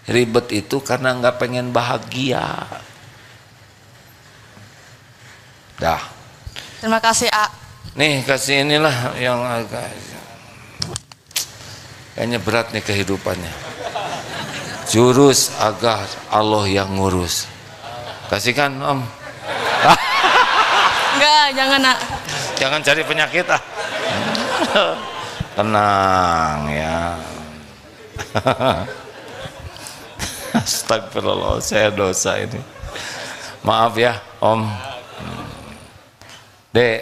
Ribet itu karena nggak pengen bahagia. Dah. Terima kasih, A. Nih kasih inilah yang agak kayaknya berat nih kehidupannya. Jurus agar Allah yang ngurus. Kasihkan Om. Enggak, jangan, A. Jangan cari penyakit ah. Tenang ya. Astagfirullah, saya dosa ini. Maaf ya Om. Dek,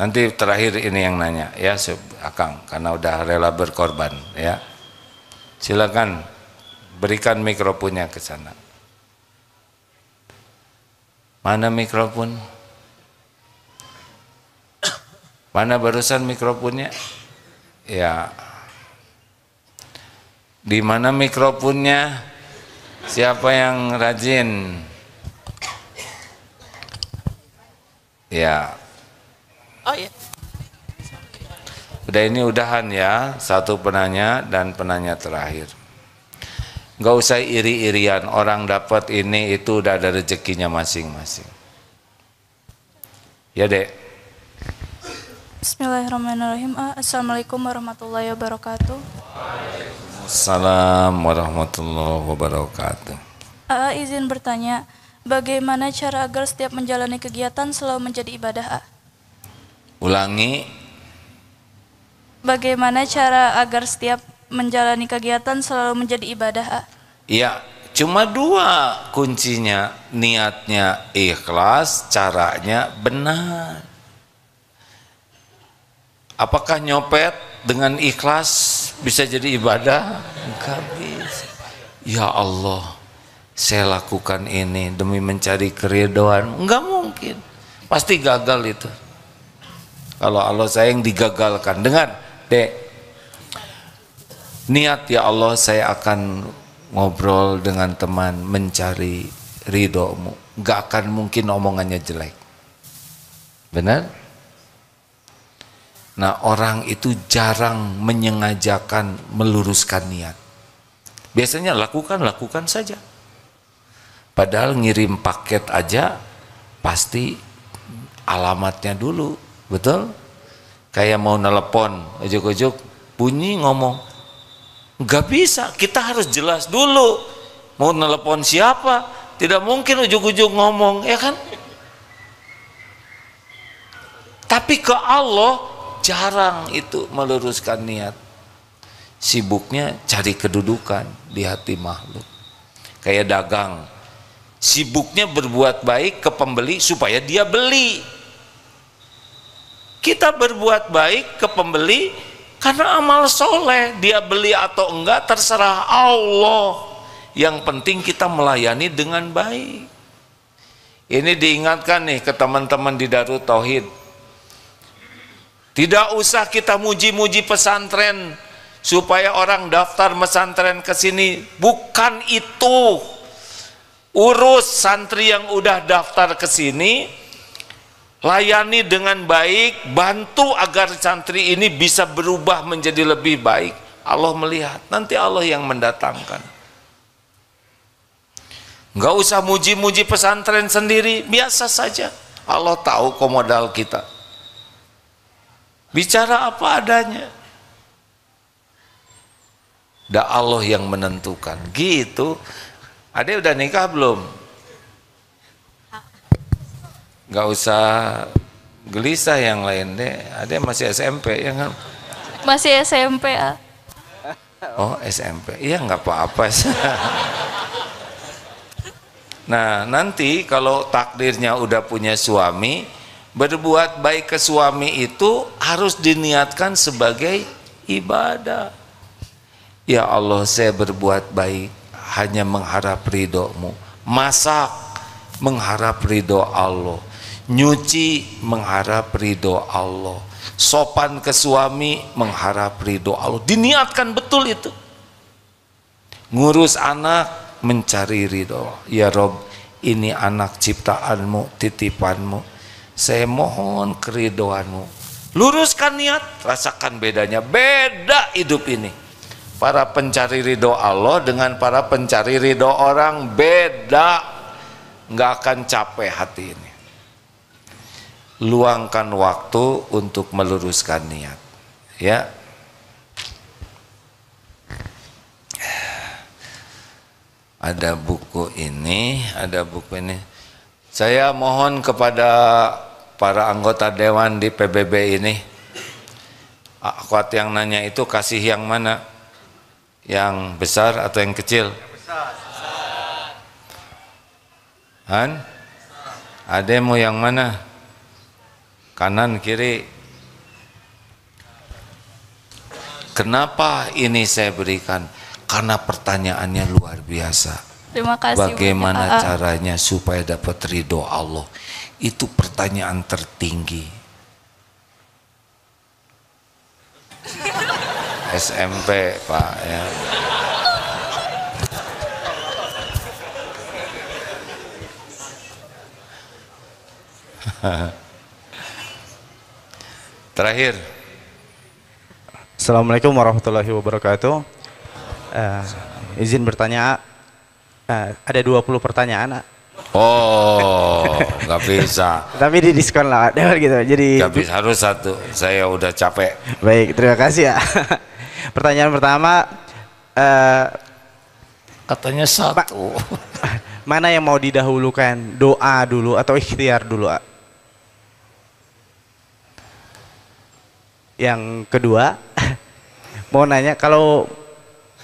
nanti terakhir ini yang nanya ya Akang, karena udah rela berkorban ya. Silakan berikan mikrofonnya ke sana. Mana mikrofon? Mana barusan mikrofonnya? Ya. Di mana mikrofonnya? Siapa yang rajin? Ya. Oh iya. Udah ini udahan ya, satu penanya dan penanya terakhir. Gak usah iri-irian, orang dapat ini itu udah ada rezekinya masing-masing. Ya Dek. Bismillahirrahmanirrahim. Assalamualaikum warahmatullahi wabarakatuh. Assalamualaikum warahmatullahi wabarakatuh. Izin bertanya, bagaimana cara agar setiap menjalani kegiatan selalu menjadi ibadah? Ulangi. Bagaimana cara agar setiap menjalani kegiatan selalu menjadi ibadah? Ya, cuma dua kuncinya, niatnya ikhlas, caranya benar. Apakah nyopet dengan ikhlas bisa jadi ibadah? Enggak bisa. Ya Allah, saya lakukan ini demi mencari keridhaan. Enggak mungkin, pasti gagal itu. Kalau Allah sayang digagalkan. Dengar, Dek, niat ya Allah saya akan ngobrol dengan teman mencari ridhomu. Enggak akan mungkin omongannya jelek. Benar? Nah, orang itu jarang menyengajakan meluruskan niat. Biasanya lakukan saja. Padahal ngirim paket aja pasti alamatnya dulu, betul? Kayak mau nelepon, ujuk-ujuk bunyi ngomong. Nggak bisa, kita harus jelas dulu. Mau nelepon siapa? Tidak mungkin ujuk-ujuk ngomong, ya kan? Tapi ke Allah jarang itu meluruskan niat. Sibuknya cari kedudukan di hati makhluk. Kayak dagang, sibuknya berbuat baik ke pembeli supaya dia beli. Kita berbuat baik ke pembeli karena amal soleh. Dia beli atau enggak terserah Allah. Yang penting kita melayani dengan baik. Ini diingatkan nih ke teman-teman di Darut Tauhid. Tidak usah kita muji-muji pesantren supaya orang daftar pesantren ke sini. Bukan itu. Urus santri yang udah daftar ke sini, layani dengan baik, bantu agar santri ini bisa berubah menjadi lebih baik. Allah melihat, nanti Allah yang mendatangkan. Nggak usah muji-muji pesantren sendiri, biasa saja. Allah tahu komodal kita. Bicara apa adanya. Dah Allah yang menentukan. Gitu. Ade udah nikah belum? Gak usah gelisah yang lain deh. Ade masih SMP ya kan? Masih SMP. Oh SMP. Iya nggak apa-apa. Nah nanti kalau takdirnya udah punya suami, berbuat baik ke suami itu harus diniatkan sebagai ibadah. Ya Allah, saya berbuat baik hanya mengharap ridhomu. Masak mengharap ridho Allah. Nyuci mengharap ridho Allah. Sopan ke suami mengharap ridho Allah. Diniatkan betul itu. Ngurus anak mencari ridho. Ya Rob, ini anak ciptaanmu, titipanmu. Saya mohon keridhoanmu. Luruskan niat, rasakan bedanya. Beda hidup ini. Para pencari ridho Allah dengan para pencari ridho orang beda. Nggak akan capek hati ini. Luangkan waktu untuk meluruskan niat. Ya. Ada buku ini, ada buku ini. Saya mohon kepada para anggota dewan di PBB ini, akhwat yang nanya itu kasih yang mana? Yang besar atau yang kecil? Han? Ade mau yang mana? Kanan, kiri? Kenapa ini saya berikan? Karena pertanyaannya luar biasa. Terima kasih. Bagaimana caranya supaya dapat ridho Allah? Itu pertanyaan tertinggi. SMP Pak ya. Terakhir. Assalamualaikum warahmatullahi wabarakatuh. Izin bertanya, ada 20 pertanyaan. Oh, nggak bisa. Tapi di diskon lah, gitu. Jadi nggak bisa, harus satu. Saya udah capek. Baik, terima kasih ya. Pertanyaan pertama, Katanya satu. Mana yang mau didahulukan? Doa dulu atau ikhtiar dulu? Yang kedua, mau nanya, kalau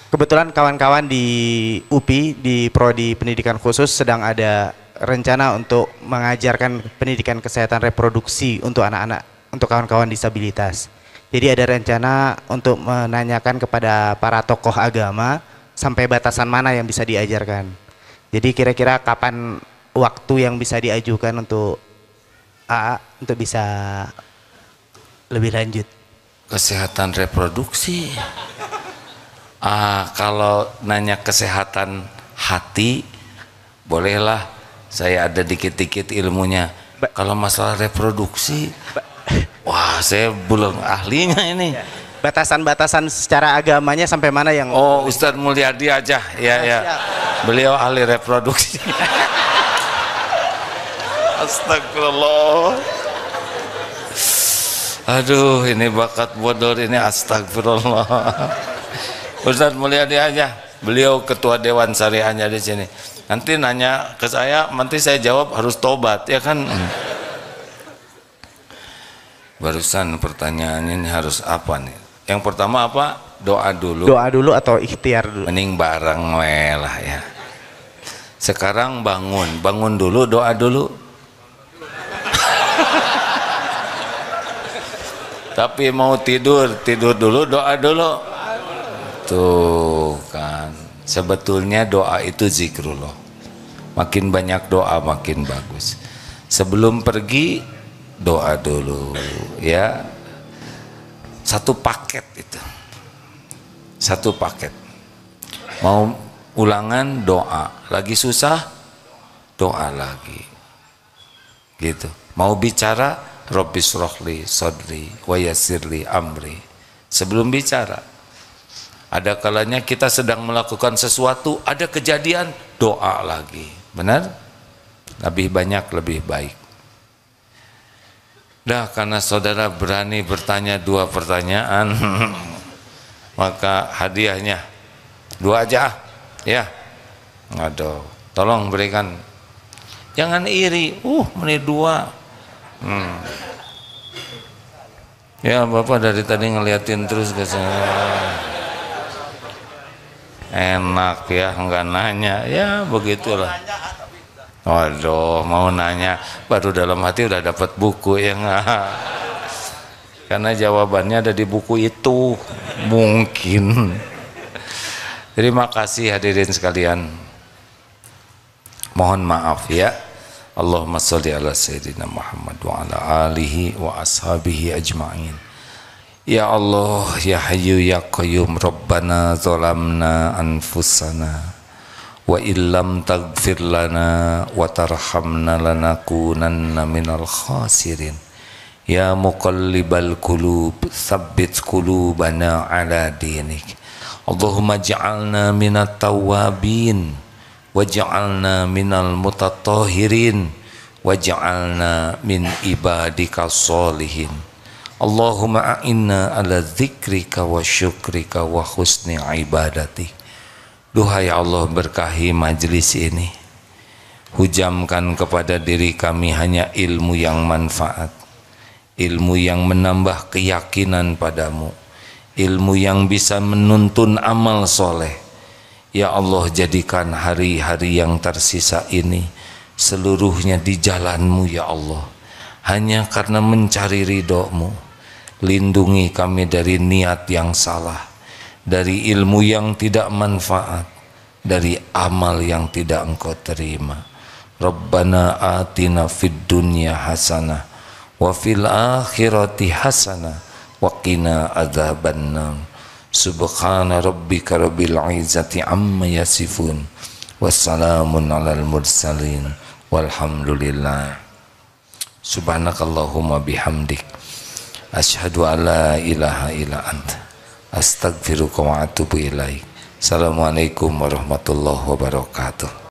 kebetulan kawan-kawan di UPI di Prodi Pendidikan Khusus sedang ada rencana untuk mengajarkan pendidikan kesehatan reproduksi untuk anak-anak, untuk kawan-kawan disabilitas. Jadi ada rencana untuk menanyakan kepada para tokoh agama sampai batasan mana yang bisa diajarkan. Jadi kira-kira kapan waktu yang bisa diajukan untuk AA untuk bisa lebih lanjut? Kesehatan reproduksi. Kalau nanya kesehatan hati, bolehlah, saya ada dikit-dikit ilmunya. Kalau masalah reproduksi, wah, saya belum ahlinya ini. Batasan-batasan secara agamanya sampai mana yang... Oh, Ustadz Mulyadi aja, ya. Beliau ahli reproduksi. Astagfirullah. Aduh, ini bakat bodor ini, astagfirullah. Ustadz Mulyadi aja, beliau ketua Dewan Syariahnya di sini. Nanti nanya ke saya, nanti saya jawab harus tobat, ya kan? Barusan pertanyaan ini harus apa nih? Yang pertama apa? Doa dulu. Doa dulu atau ikhtiar dulu? Mending bareng lah ya. Sekarang bangun dulu, doa dulu. Tapi mau tidur dulu, doa dulu. Tuh kan, sebetulnya doa itu zikrullah. Makin banyak doa makin bagus. Sebelum pergi doa dulu, ya. Satu paket itu. Satu paket. Mau ulangan doa, lagi susah doa lagi. Gitu. Mau bicara Rabbis rohli sodri wa yassirli amri. Sebelum bicara, ada kalanya kita sedang melakukan sesuatu, ada kejadian, doa lagi. Benar? Lebih banyak lebih baik. Dah, karena saudara berani bertanya 2 pertanyaan, maka hadiahnya 2 aja, ya. Aduh, tolong berikan. Jangan iri. Menit 2. Ya, Bapak dari tadi ngeliatin terus ke saya. Enak ya, enggak nanya. Ya, begitulah. Waduh, mau nanya baru dalam hati udah dapat buku ya enggak? Karena jawabannya ada di buku itu. Mungkin. Terima kasih hadirin sekalian. Mohon maaf ya. Allahumma sholli ala sayyidina Muhammad wa ala alihi wa ashabihi ajma'in. Ya Allah, ya Hayyu ya Qayyum, Rabbana zalamna anfusana wa illam taghfir lana wa tarhamna lanakunanna minal khasirin. Ya muqallibal qulub, tsabbit qulubana ala dinik. Allahumma ja'alna minat tawwabin waj'alna minal mutatahhirin waj'alna min ibadika sholihin. Allahumma a'inna ala dzikrika wa syukrika wa husni ibadati. Duhai Allah, berkahi majlis ini, hujamkan kepada diri kami hanya ilmu yang manfaat, ilmu yang menambah keyakinan padamu, ilmu yang bisa menuntun amal soleh. Ya Allah, jadikan hari-hari yang tersisa ini seluruhnya di jalan-Mu ya Allah, hanya karena mencari ridho-Mu. Lindungi kami dari niat yang salah, dari ilmu yang tidak manfaat, dari amal yang tidak Engkau terima. Rabbana atina fid dunya hasanah wa fil akhirati hasanah wa qina adzabannar. Subhana rabbika rabbil izzati amma yasifun wassalamun alal mursalin walhamdulillah. Subhanakallahumma bihamdik asyhadu an la ilaha illa anta astaghfiruka wa atubu ilaik. Assalamualaikum warahmatullahi wabarakatuh.